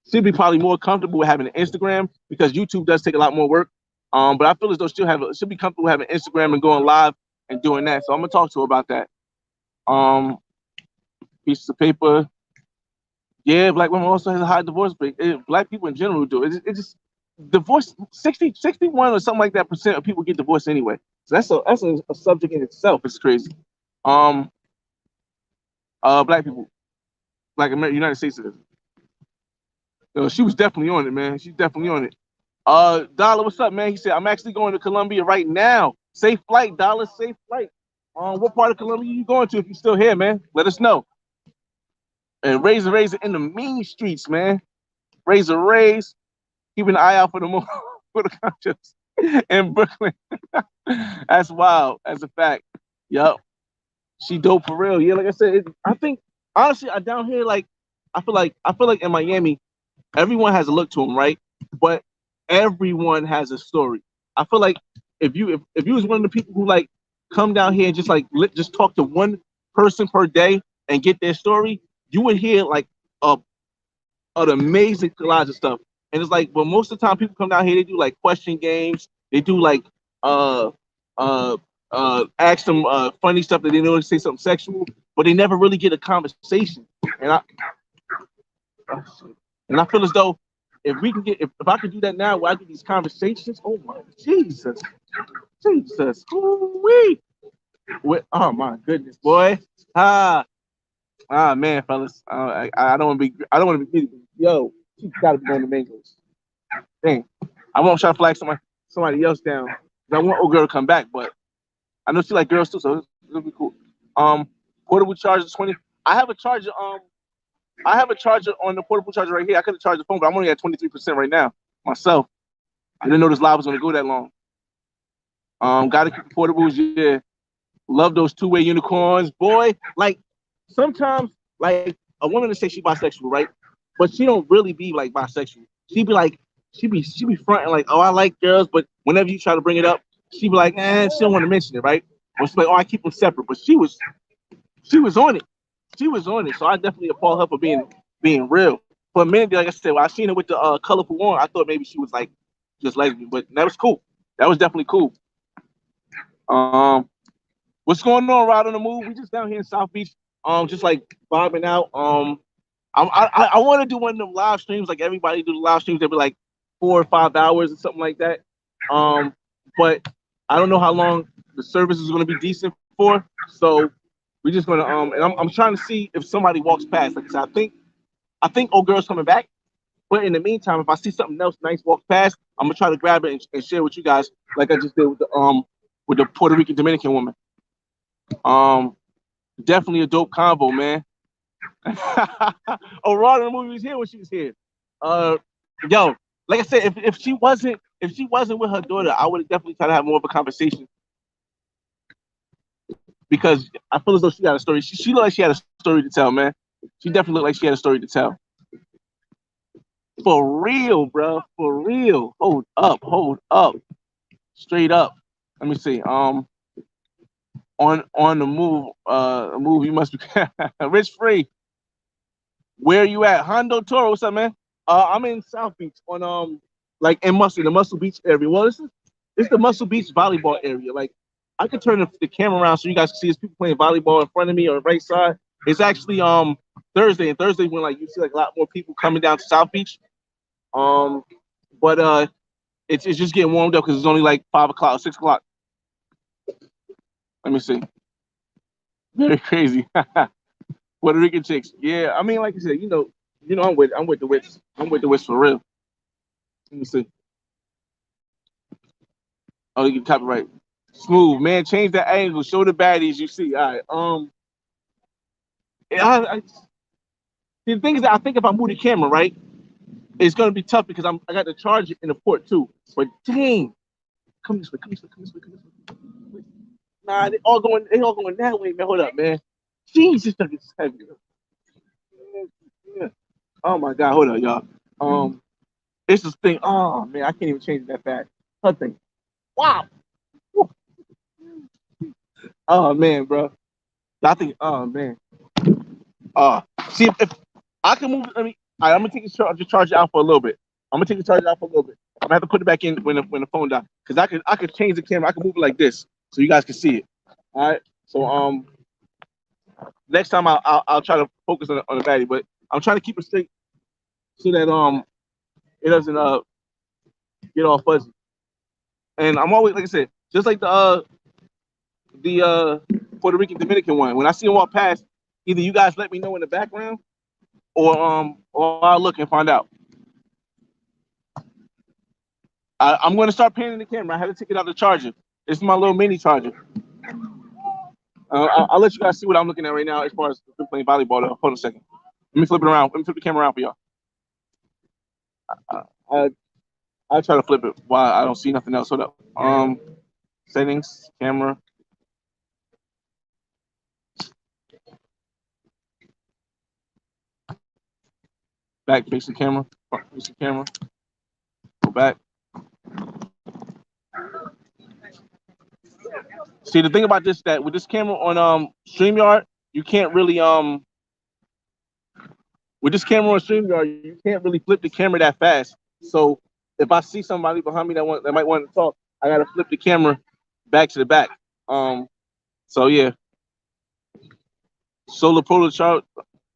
she'd be probably more comfortable with having an Instagram because YouTube does take a lot more work. But I feel as though she'll be comfortable having Instagram and going live and doing that. So I'm gonna talk to her about that. Um, Pieces of paper. Yeah, black women also has a high divorce rate. Black people in general do. It just divorce 61 or something like that percent of people get divorced anyway. So that's a subject in itself. It's crazy. Um, Black people, like American United States citizens. She was definitely on it, man. She's definitely on it. Dollar, what's up, man? He said I'm actually going to Colombia right now. Safe flight, Dollar. Safe flight. What part of Colombia you going to? If you're still here, man, let us know. And Razor in the mean streets, man. Raise. Keeping an eye out for the for the conscious in Brooklyn. That's wild. That's a fact. Yup. She dope for real. Yeah, like I said, I think honestly, I down here like I feel like in Miami, everyone has a look to them, right? But everyone has a story. I feel like if you was one of the people who like come down here and just like just talk to one person per day and get their story, you would hear like a an amazing collage of stuff. And it's like, but most of the time people come down here, they do like question games, they do like uh uh ask them funny stuff that they know to say something sexual, but they never really get a conversation. And I feel as though if we can get if I could do that now where I do these conversations, oh my Jesus, ooh-wee. Oh my goodness, boy. Ah, man, fellas. I don't want to be yo, she gotta be on the mangoes. Dang. I won't try to flag somebody else down. I want old girl to come back, but I know she like girls too, so it'll be cool. Portable charger 20. I have a charger. I have a charger on the portable charger right here. I could have charged the phone, but I'm only at 23% right now myself. I didn't know this live was gonna go that long. Gotta keep the portables. Yeah, love those two-way unicorns, boy. Like sometimes, like a woman to say she bisexual, right? But she don't really be like bisexual. She be fronting like, oh, I like girls, but whenever you try to bring it up, she be like, she don't want to mention it, right? Or she's like, oh, I keep them separate. But she was on it. She was on it. So I definitely applaud her for being real. For a minute, like I said, when I seen her with the colorful one, I thought maybe she was like just lesbian, but that was cool. That was definitely cool. What's going on, Rod on the Move? We just down here in South Beach, just like vibing out. I want to do one of them live streams, like everybody do the live streams. They'll be like 4 or 5 hours or something like that. But I don't know how long the service is going to be decent for. So We're just gonna and I'm trying to see if somebody walks past. Like I said, I think old girl's coming back. But in the meantime, if I see something else nice walk past, I'm gonna try to grab it and share with you guys, like I just did with the Puerto Rican Dominican woman. Um, Definitely a dope combo, man. Oh, Rod in the movie was here when she was here. Uh, yo, like I said, if she wasn't with her daughter, I would have definitely tried to have more of a conversation because I feel as though she got a story. She looked like she had a story to tell, man. She definitely looked like she had a story to tell. For real, bro. For real. Hold up. Hold up. Straight up. Let me see. On the move. You must be Rich Free. Where are you at? Hondo Toro. What's up, man? I'm in South Beach on like in the Muscle Beach area. Well, this is the Muscle Beach volleyball area. Like I could turn the camera around so you guys can see there's people playing volleyball in front of me on the right side. It's actually Thursday, and Thursday when like you see like a lot more people coming down to South Beach. Um, but it's just getting warmed up because it's only like 5 o'clock, 6 o'clock. Let me see. Very crazy. Puerto Rican chicks. Yeah, I mean, like I said, I'm with the wits. I'm with the wits for real. Let me see. Oh, you can copyright. Smooth, man. Change the angle. Show the baddies you see. All right. The thing is that I think if I move the camera, right, it's gonna be tough because I got the charger in the port too. But dang, come this way, come this way, come this way, come this way. Nah, they all going that way, man. Hold up, man. Jesus, that is heavy. Yeah. Oh my God, hold up, y'all. It's this thing. Oh man, I can't even change it that fast. Her thing. Wow. Oh man, bro. I think. Oh man. See if I can move. I'm gonna take the charger out for a little bit. I'm gonna take the charger out for a little bit. I'm gonna have to put it back in when the phone dies. Cause I could change the camera. I can move it like this so you guys can see it. All right. So next time I'll try to focus on the baddie, but I'm trying to keep it straight so that it doesn't get all fuzzy. And I'm always like I said, just like the Puerto Rican Dominican one. When I see them walk past, either you guys let me know in the background or I'll look and find out. I'm going to start panning the camera. I had to take it out the charger. This is my little mini charger. I'll let you guys see what I'm looking at right now as far as playing volleyball. Though. Hold on a second. Let me flip it around. Let me flip the camera around for y'all. I'll try to flip it while I don't see nothing else. Hold up. Settings, camera. Back, face the camera. Face the camera. Go back. See, the thing about this that with this camera on StreamYard, you can't really with this camera on StreamYard, you can't really flip the camera that fast. So if I see somebody behind me that might want to talk, I gotta flip the camera back to the back. So yeah. Solar Polar chart.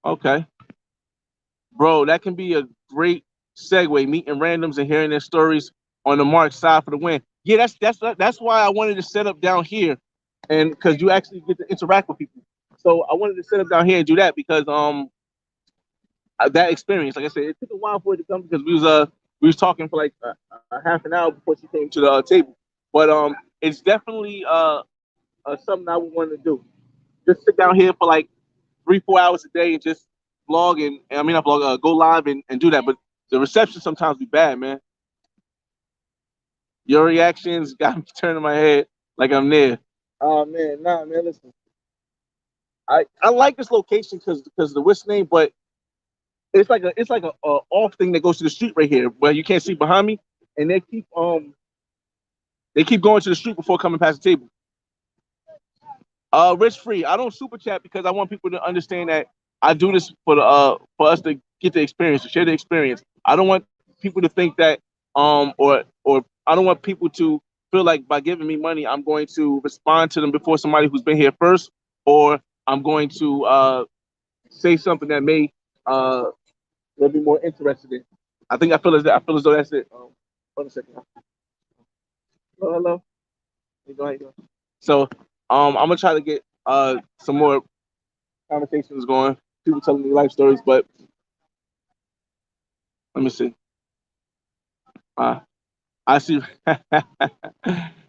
Okay. Bro, that can be a great segue, meeting randoms and hearing their stories on the mark side for the win. Yeah, that's why I wanted to set up down here, and because you actually get to interact with people. So I wanted to set up down here and do that because that experience, like I said, it took a while for it to come because we was talking for like a half an hour before she came to the table. But it's definitely something I would want to do. Just sit down here for like 3-4 hours a day and just vlog and I mean not vlog, go live and do that. But the reception sometimes be bad, man. Your reactions got me turning my head like I'm there. Oh man, nah, man. Listen, I like this location because of the what's name, but it's like a off thing that goes to the street right here, where you can't see behind me, and they keep going to the street before coming past the table. Rich Free. I don't super chat because I want people to understand that I do this for us to get the experience, to share the experience. I don't want people to think that or I don't want people to feel like by giving me money I'm going to respond to them before somebody who's been here first, or I'm going to say something that may they'll be more interested in. I feel as though that's it. Hold on a second. Hello. How you doing? So I'm gonna try to get some more conversations going. People telling me life stories, but let me see. Uh, I see.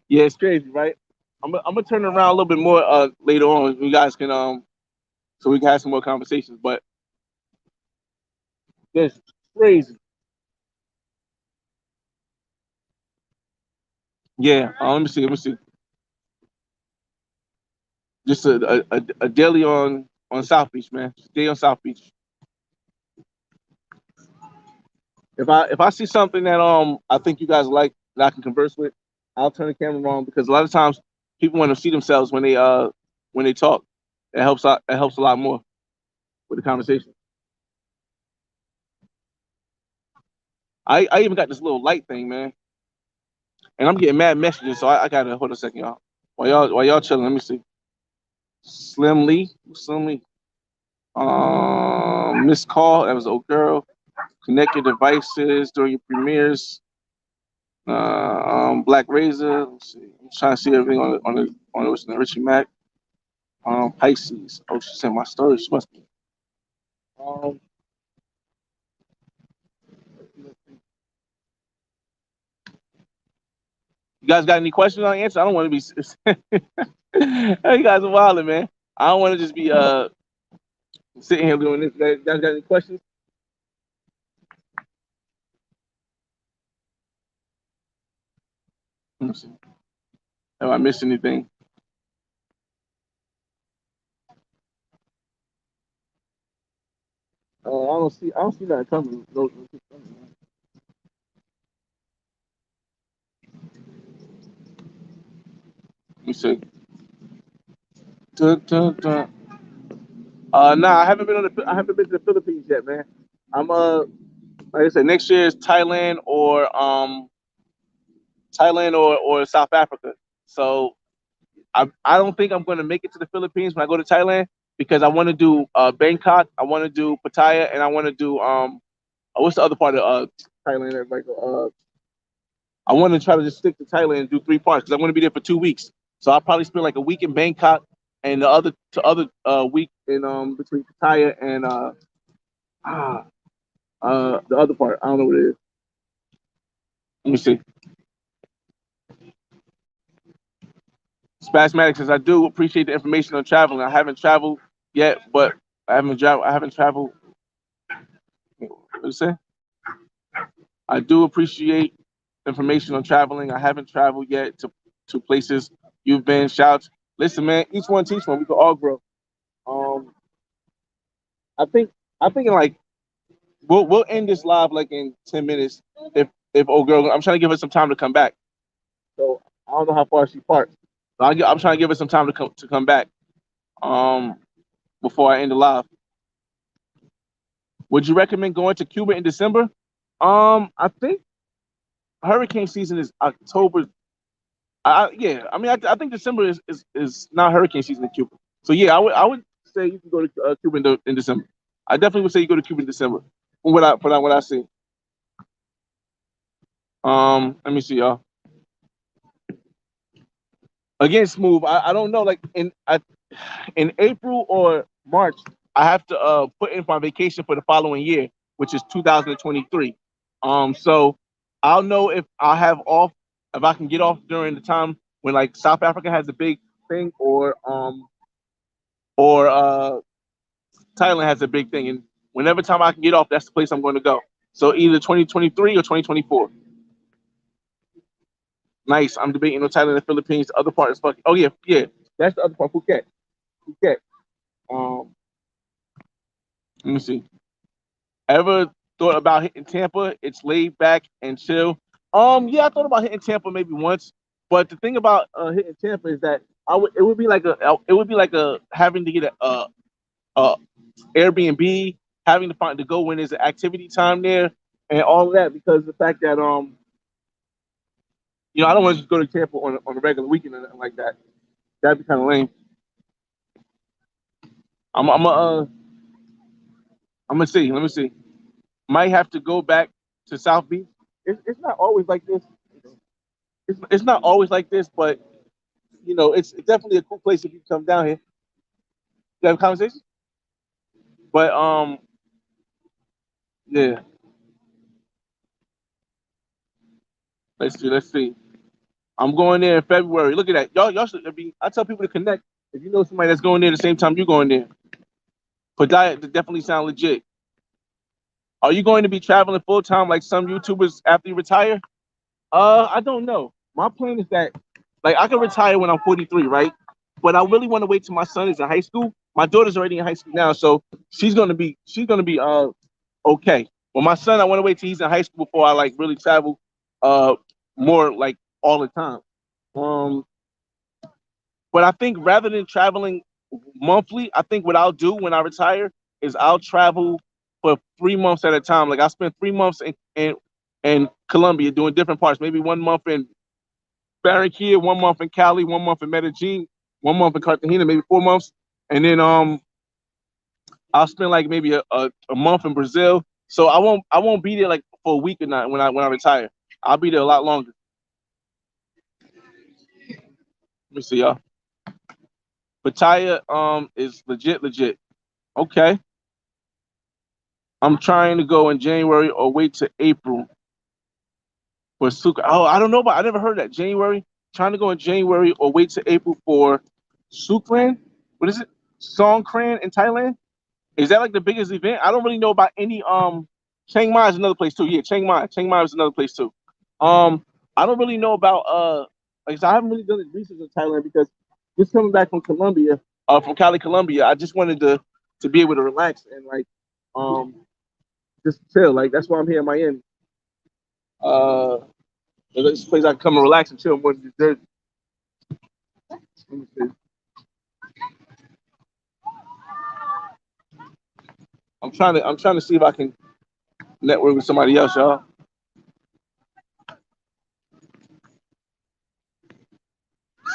Yeah, it's crazy, right? I'm gonna turn it around a little bit more later on. You guys can so we can have some more conversations. But it's crazy. Yeah. Let me see. Let me see. Just a daily on South Beach, man. Just a day on South Beach. If I see something that I think you guys like that I can converse with, I'll turn the camera on because a lot of times people want to see themselves when they talk. It helps out. It helps a lot more with the conversation. I even got this little light thing, man, and I'm getting mad messages, so I gotta hold a second, y'all. While y'all chilling, let me see. Slim Lee, Slim Lee. Missed call. That was old girl. Connect your devices during your premieres. Black Razor. Let's see. I'm trying to see everything on the Richie Mac. Pisces. Oh, she sent my story. She must be. Um, you guys got any questions on the answer? I don't want to be. You guys are wilding, man. I don't want to just be sitting here doing this. You guys got any questions? Let me see. Have I missed anything? I don't see that coming. Let me see. Dun, dun, dun. Nah, I haven't been to the Philippines yet, man. I'm like I said, next year is Thailand or South Africa. So I don't think I'm going to make it to the Philippines when I go to Thailand because I want to do Bangkok, I want to do Pattaya, and I want to do what's the other part of Thailand? Like I want to try to just stick to Thailand and do three parts because I'm going to be there for 2 weeks. So I'll probably spend like a week in Bangkok and the other week in between Pattaya and ah, the other part. I don't know what it is. Let me see. Spasmatic says I do appreciate the information on traveling. I haven't traveled yet, but I haven't traveled. What do you say? I do appreciate information on traveling. I haven't traveled yet to places you've been. Shouts. Listen, man. Each one teach one. We can all grow. Um, I think I think in like we'll end this live like in 10 minutes. If old girl, I'm trying to give her some time to come back. So I don't know how far she parks. So I'm trying to give her some time to come back. Um, before I end the live. Would you recommend going to Cuba in December? I think hurricane season is October. Yeah, I mean, I think December is not hurricane season in Cuba. So yeah, I would say you can go to Cuba in December. I definitely would say you go to Cuba in December. From what I see. Let me see, y'all. Again, smooth. I don't know. Like in April or March, I have to put in my vacation for the following year, which is 2023. So I'll know if I have off, if I can get off during the time when like South Africa has a big thing, or Thailand has a big thing, and whenever time I can get off, that's the place I'm going to go. So either 2023 or 2024. Nice. I'm debating on Thailand and the Philippines. The other part is fucking. Oh yeah, yeah. That's the other part. Phuket. Phuket. Um, Let me see. Ever thought about hitting Tampa? It's laid back and chill. Yeah, I thought about hitting Tampa maybe once, but the thing about hitting Tampa is that it would be like a having to get a Airbnb, having to find to go when there's an activity time there, and all of that because of the fact that I don't want to just go to Tampa on a regular weekend or nothing like that. That'd be kind of lame. I'm I'm gonna see. Let me see. Might have to go back to South Beach. It's not always like this. It's not always like this, but it's definitely a cool place if you come down here. You have a conversation? But yeah. Let's see. I'm going there in February. Look at that. Y'all should be. I tell people to connect. If you know somebody that's going there the same time you're going there. But that definitely sound legit. Are you going to be traveling full time like some YouTubers after you retire? I don't know. My plan is that, like, I can retire when I'm 43, right? But I really want to wait till my son is in high school. My daughter's already in high school now, so she's gonna be okay. But my son, I want to wait till he's in high school before I like really travel uh more like all the time. Um, but I think rather than traveling monthly, I think what I'll do when I retire is I'll travel for 3 months at a time. Like I spend 3 months in Colombia doing different parts. Maybe 1 month in Barranquilla, 1 month in Cali, 1 month in Medellin, 1 month in Cartagena, maybe 4 months, and then I'll spend like maybe a month in Brazil. So I won't be there like for a week or not when I retire. I'll be there a lot longer. Let me see y'all. Pattaya is legit. Okay. I'm trying to go in January or wait to April for Sucre. Oh, I don't know, but I never heard that. January. Trying to go in January or wait to April for Sukran. What is it? Songkran in Thailand. Is that like the biggest event? I don't really know about any. Chiang Mai is another place too. Yeah, Chiang Mai. Chiang Mai is another place too. Um, I don't really know about like I said, I haven't really done research in Thailand because just coming back from Colombia, from Cali, Colombia, I just wanted to be able to relax and like um just chill. Like that's why I'm here in Miami. Uh, this place I can come and relax and chill more than Jersey. Let me see. I'm trying to see if I can network with somebody else, y'all.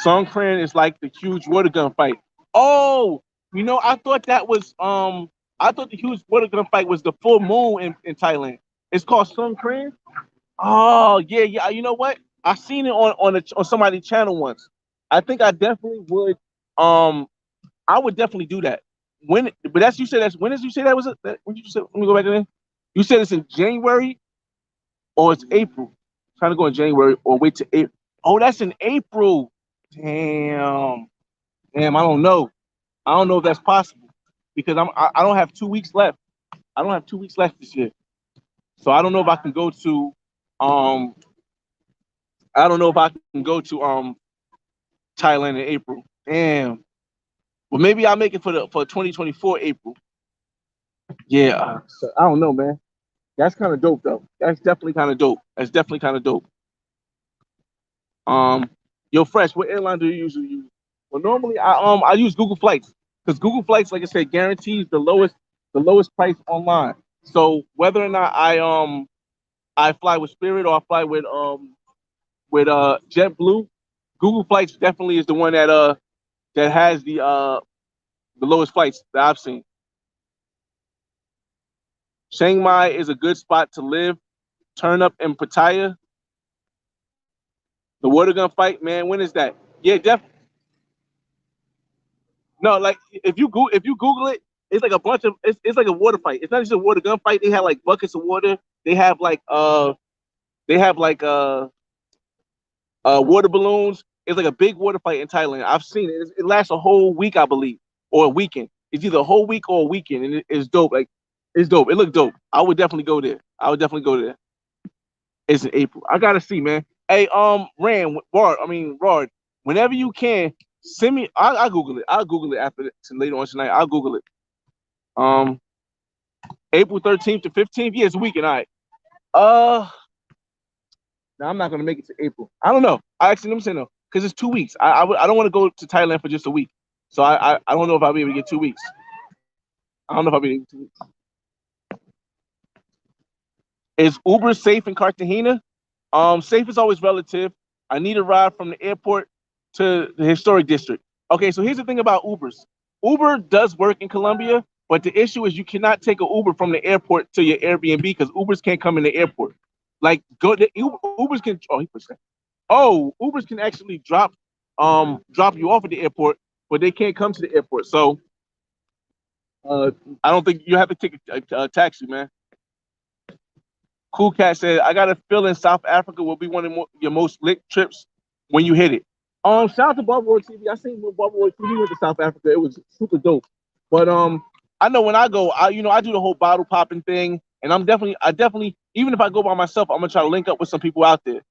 Songkran is like the huge water gun fight. Oh, I thought that was I thought the huge water gun fight was the full moon in Thailand. It's called Songkran. Oh yeah. You know what? I seen it on somebody's channel once. I think I definitely would. I would definitely do that. But that's you said that's when did you say that was it? When did you say? Let me go back to that. You said it's in January or it's April. Trying to go in January or wait to April. Oh, that's in April. Damn. Damn, I don't know. I don't know if that's possible because I don't have 2 weeks left. I don't have 2 weeks left this year. So I don't know if I can go to um I don't know if I can go to Thailand in April. Damn. Well, maybe I'll make it for 2024 April. Yeah. So I don't know, man. That's kind of dope though. That's definitely kind of dope. That's definitely kind of dope. Um, Yo, Fresh, what airline do you usually use? Well, normally I use Google Flights because Google Flights, like I said, guarantees the lowest price online. So whether or not I fly with Spirit or I fly with JetBlue, Google Flights definitely is the one that has the lowest flights that I've seen. Chiang Mai is a good spot to live. Turn up in Pattaya. The water gun fight, man. When is that? Yeah, definitely. No, like if you Google it, it's like a bunch of it's like a water fight. It's not just a water gun fight. They have like buckets of water. They have like water balloons. It's like a big water fight in Thailand. I've seen it. It lasts a whole week, I believe, or a weekend. It's either a whole week or a weekend, and it's dope. Like it's dope. It looked dope. I would definitely go there. I would definitely go there. It's in April. I gotta see, man. Hey, Rod. Whenever you can, send me. I'll Google it. I'll Google it after later on tonight. I'll Google it. Um, April 13th to 15th. Yeah, it's a weekend. All right. Uh, no, I'm not gonna make it to April. I don't know. I actually let me say no because it's 2 weeks. I don't want to go to Thailand for just a week. So I don't know if I'll be able to get 2 weeks. I don't know if I'll be able to get 2 weeks. Is Uber safe in Cartagena? Safe is always relative. I need a ride from the airport to the historic district. Okay, so here's the thing about Ubers. Uber does work in Colombia, but the issue is you cannot take an Uber from the airport to your Airbnb because Ubers can't come in the airport. Like Ubers can. Oh, he pushed that. Oh, Ubers can actually drop you off at the airport, but they can't come to the airport. So I don't think you have to take a taxi, man. Cool Cat said, I got a feeling South Africa will be one of your most lit trips when you hit it. Shout out to Barbara TV. I seen when Barbara TV went to South Africa. It was super dope. But I know when I go, I do the whole bottle popping thing, and I definitely, even if I go by myself, I'm gonna try to link up with some people out there.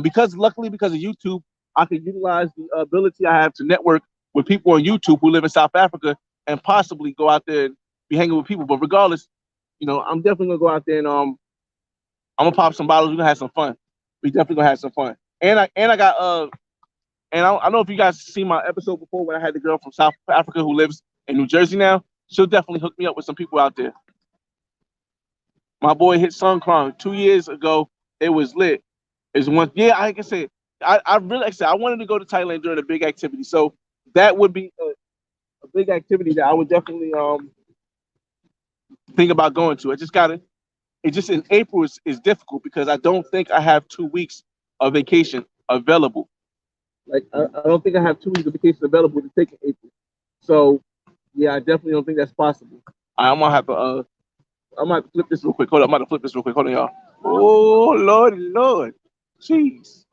Because luckily, because of YouTube, I can utilize the ability I have to network with people on YouTube who live in South Africa and possibly go out there and be hanging with people. But regardless, I'm definitely gonna go out there and I'm gonna pop some bottles. We're gonna have some fun. We definitely gonna have some fun. And I got and I don't know if you guys see my episode before when I had the girl from South Africa who lives in New Jersey now. She'll definitely hook me up with some people out there. My boy hit Songkran 2 years ago. It was lit. It's one. Yeah, I can say I really like I said I wanted to go to Thailand during a big activity, so that would be a big activity that I would definitely think about going to. It just in April is difficult because I don't think I have 2 weeks of vacation available. Like I don't think I have 2 weeks of vacation available to take in April. So yeah, I definitely don't think that's possible. I'm gonna have to flip this real quick. Hold on, I'm gonna flip this real quick. Hold on, y'all. Oh Lord. Jeez.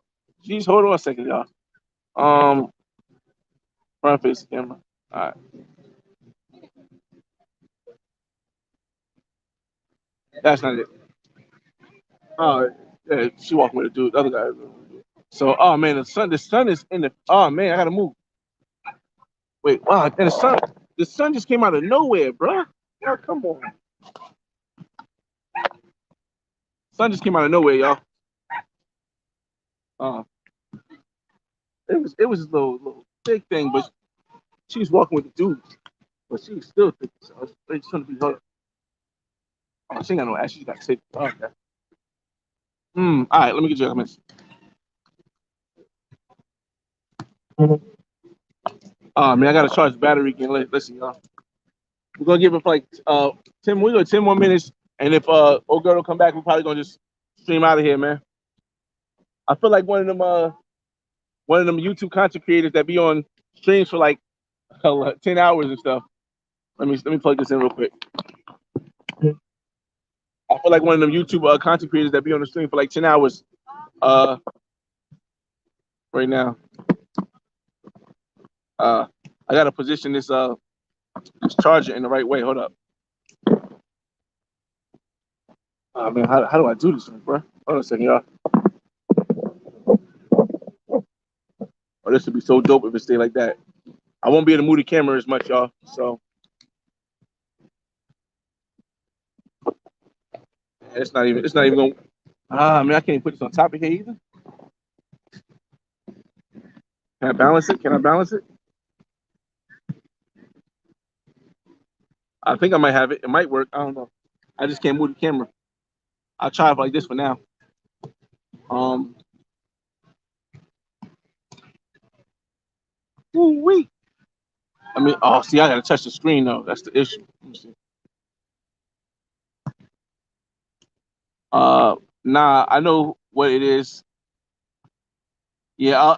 Hold on a second, y'all. Front face camera. All right. That's not it. Yeah, she walking with a dude, the other guy. So, oh man, the sun is in the. Oh man, I gotta move. Wait, wow, and the sun just came out of nowhere, bro. Yo, come on. Sun just came out of nowhere, y'all. It was a little big thing, but she was walking with the dude, but she was still thick. So they just trying to be her. Oh, she ain't got no ass. She got sick. Oh, okay. All right, let me get your comments. Oh man, I gotta charge the battery again. Listen, y'all. We're gonna give it for like 10. We got 10 more minutes, and if old girl will come back, we're probably gonna just stream out of here, man. I feel like one of them YouTube content creators that be on streams for like 10 hours and stuff. Let me plug this in real quick. I feel like one of them YouTube content creators that be on the stream for like 10 hours right now. I gotta position this charger in the right way. Hold up. Oh man, how do I do this, bro? Hold on a second, y'all. Oh, this would be so dope if it stayed like that. I won't be able to move the camera as much, y'all. So it's not even going. Man, I can't even put this on top of here either. Can I balance it? I think I might have it. It might work. I don't know. I just can't move the camera. I'll try it like this for now. Woo-wee. I mean, see, I gotta touch the screen though. That's the issue. Let me see. Nah, I know what it is. Yeah,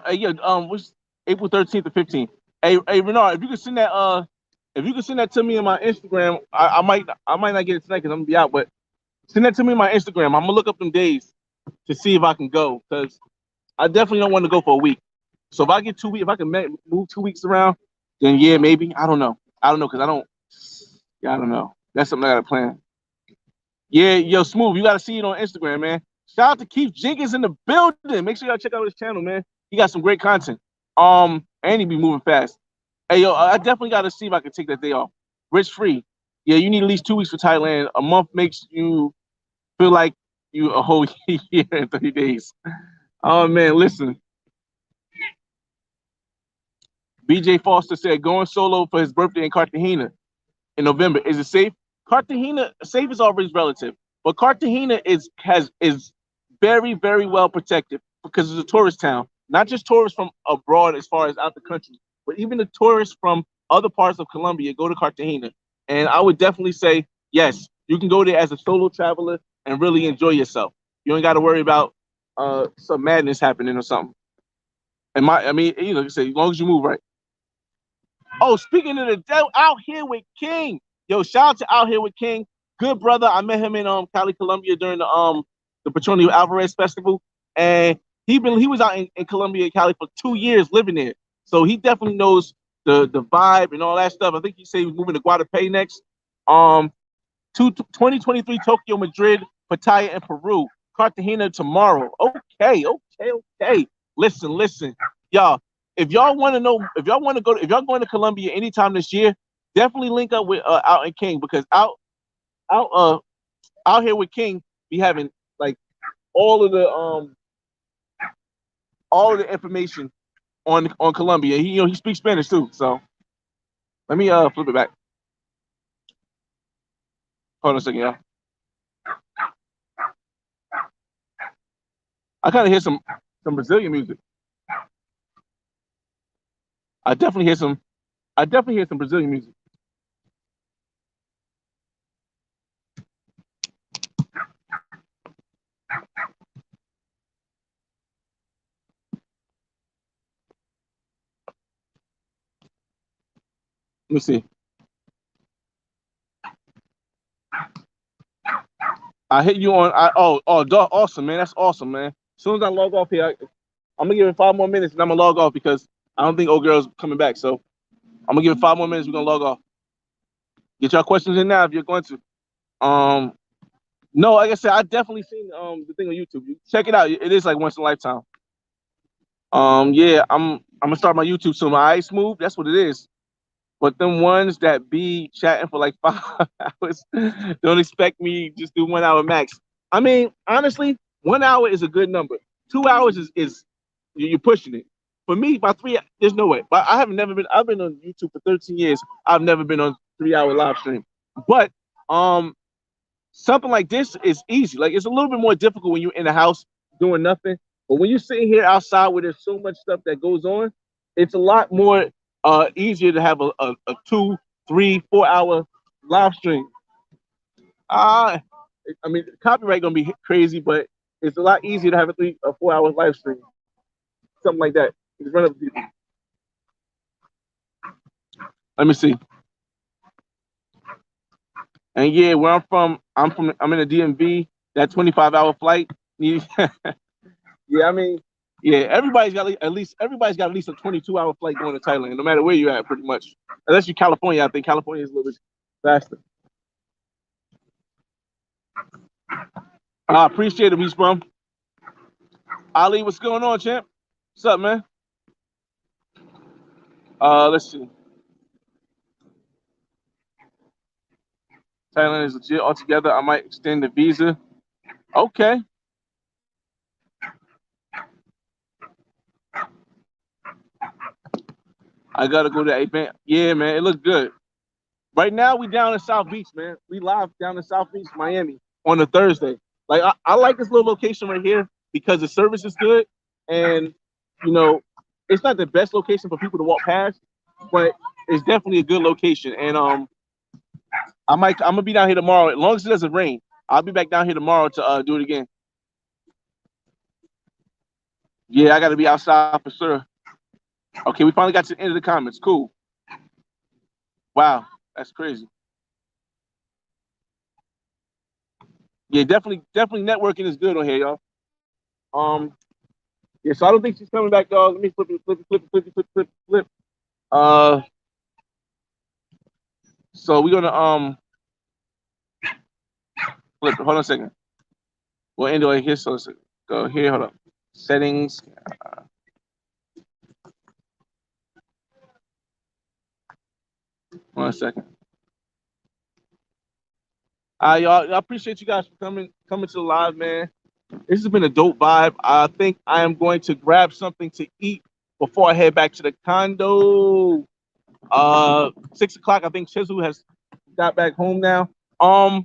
what's April 13th or 15th? Hey, Renard, if you could send that to me in my Instagram, I might not get it tonight because I'm gonna be out, but send that to me in my Instagram. I'm gonna look up them days to see if I can go because I definitely don't want to go for a week. So if I get 2 weeks, if I can move 2 weeks around, then yeah, maybe. I don't know because I don't know. That's something I gotta plan. Yeah, yo, Smooth, you gotta see it on Instagram, man. Shout out to Keith Jenkins in the building. Make sure y'all check out his channel, man. He got some great content. And he be moving fast. Hey, yo, I definitely gotta see if I can take that day off. Rich free. Yeah, you need at least 2 weeks for Thailand. A month makes you feel like you a whole year and 30 days. Oh man, listen. BJ Foster said going solo for his birthday in Cartagena in November. Is it safe? Cartagena, safe is always relative, but Cartagena is very, very well protected because it's a tourist town. Not just tourists from abroad as far as out the country, but even the tourists from other parts of Colombia go to Cartagena. And I would definitely say, yes, you can go there as a solo traveler and really enjoy yourself. You ain't got to worry about some madness happening or something. Like I say, as long as you move right. Oh, speaking of the devil, out here with King. Yo, shout out to Out Here with King, good brother. I met him in Cali, Colombia during the Petronio Alvarez Festival, and he was out in Colombia and Cali for 2 years living there, so he definitely knows the vibe and all that stuff. I think he said he was moving to Guadalupe next. 2023 Tokyo, Madrid, Pattaya, and Peru. Cartagena tomorrow. Okay. Listen, y'all. If y'all want to know, if y'all going to Colombia anytime this year, definitely link up with Out and King, because out here with King be having like all of the information on Colombia. He speaks Spanish too. So let me flip it back. Hold on a second, y'all. I kind of hear some Brazilian music. I definitely hear some Brazilian music. Let me see. I hit you on. Awesome, man. That's awesome, man. As soon as I log off here, I'm gonna give it 5 more minutes, and I'm gonna log off because I don't think old girl's coming back. So I'm gonna give it 5 more minutes. We're gonna log off. Get y'all questions in now if you're going to. No, like I said, I definitely seen the thing on YouTube. Check it out. It is like once in a lifetime. Yeah, I'm gonna start my YouTube soon. My eyes smooth. That's what it is. But them ones that be chatting for like 5 hours, don't expect me just do 1 hour max. I mean, honestly, 1 hour is a good number. 2 hours is you're pushing it. For me, by 3, there's no way. But I've been on YouTube for 13 years. I've never been on 3-hour live stream. But something like this is easy. Like, it's a little bit more difficult when you're in the house doing nothing. But when you're sitting here outside where there's so much stuff that goes on, it's a lot more easier to have a 2, 3, 4 hour live stream. I mean, copyright gonna be crazy, but it's a lot easier to have a 3 or 4 hour live stream. Something like that. Just run up people. Let me see. And yeah, where I'm in the DMV. That 25-hour flight. Yeah, I mean, yeah, everybody's got at least a 22-hour flight going to Thailand, no matter where you're at, pretty much. Unless you're California, I think California is a little bit faster. I appreciate it, Beast Brum. Ali, what's going on, champ? What's up, man? Let's see. Thailand is legit altogether. I might extend the visa. Okay. I gotta go to that event. Yeah, man, it looks good. Right now, we down in South Beach, man. We live down in South Beach, Miami, on a Thursday. Like, I like this little location right here because the service is good, and it's not the best location for people to walk past, but it's definitely a good location. And I'm gonna be down here tomorrow. As long as it doesn't rain, I'll be back down here tomorrow to do it again. Yeah, I gotta be outside for sure. Okay, we finally got to the end of the comments. Cool. Wow, that's crazy. Yeah, definitely networking is good on here, y'all. Yeah, so I don't think she's coming back, y'all. Let me flip. So we're gonna flip. Hold on a second. We'll end it here. So let's go here. Hold up. Settings. One second. Y'all, I appreciate you guys for coming to the live, man. This has been a dope vibe. I think I am going to grab something to eat before I head back to the condo. 6 o'clock. I think Chizu has got back home now. I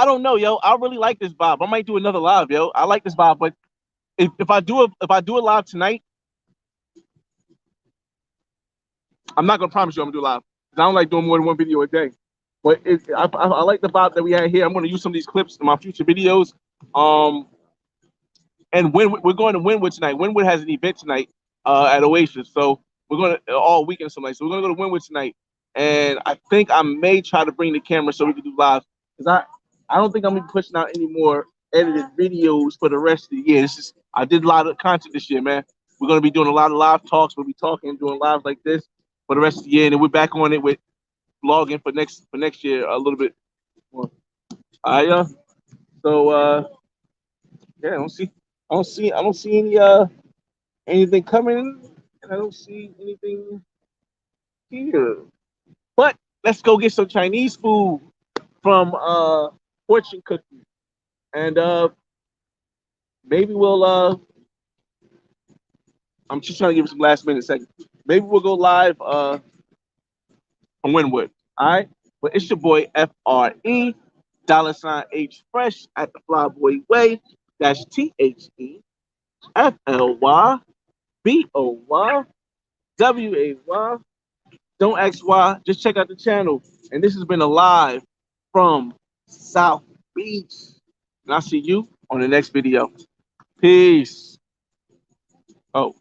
don't know, yo. I really like this vibe. I might do another live, yo. I like this vibe, but if I do a live tonight, I'm not gonna promise you I'm gonna do live. I don't like doing more than one video a day. But I like the vibe that we had here. I'm gonna use some of these clips in my future videos. And we're going to Wynwood tonight. Wynwood has an event tonight at Oasis, so we're going to all weekend or something. So we're gonna go to Wynwood tonight. and I think I may try to bring the camera so we can do live. Because I don't think I'm gonna be pushing out any more edited videos for the rest of the year. I did a lot of content this year, man. We're gonna be doing a lot of live talks. We'll be talking, doing live like this for the rest of the year, and then we're back on it with vlogging for next year a little bit more. Yeah. So yeah, I don't see anything coming, and I don't see anything here. But let's go get some Chinese food from Fortune Cookie, and maybe we'll I'm just trying to give it some last minute seconds. Maybe we'll go live on Winwood. All right, but it's your boy FRE $H Fresh at the Flyboy Way. That's TheFlyBoy. Don't ask why. Just check out the channel. And this has been a live from South Beach. And I'll see you on the next video. Peace. Oh.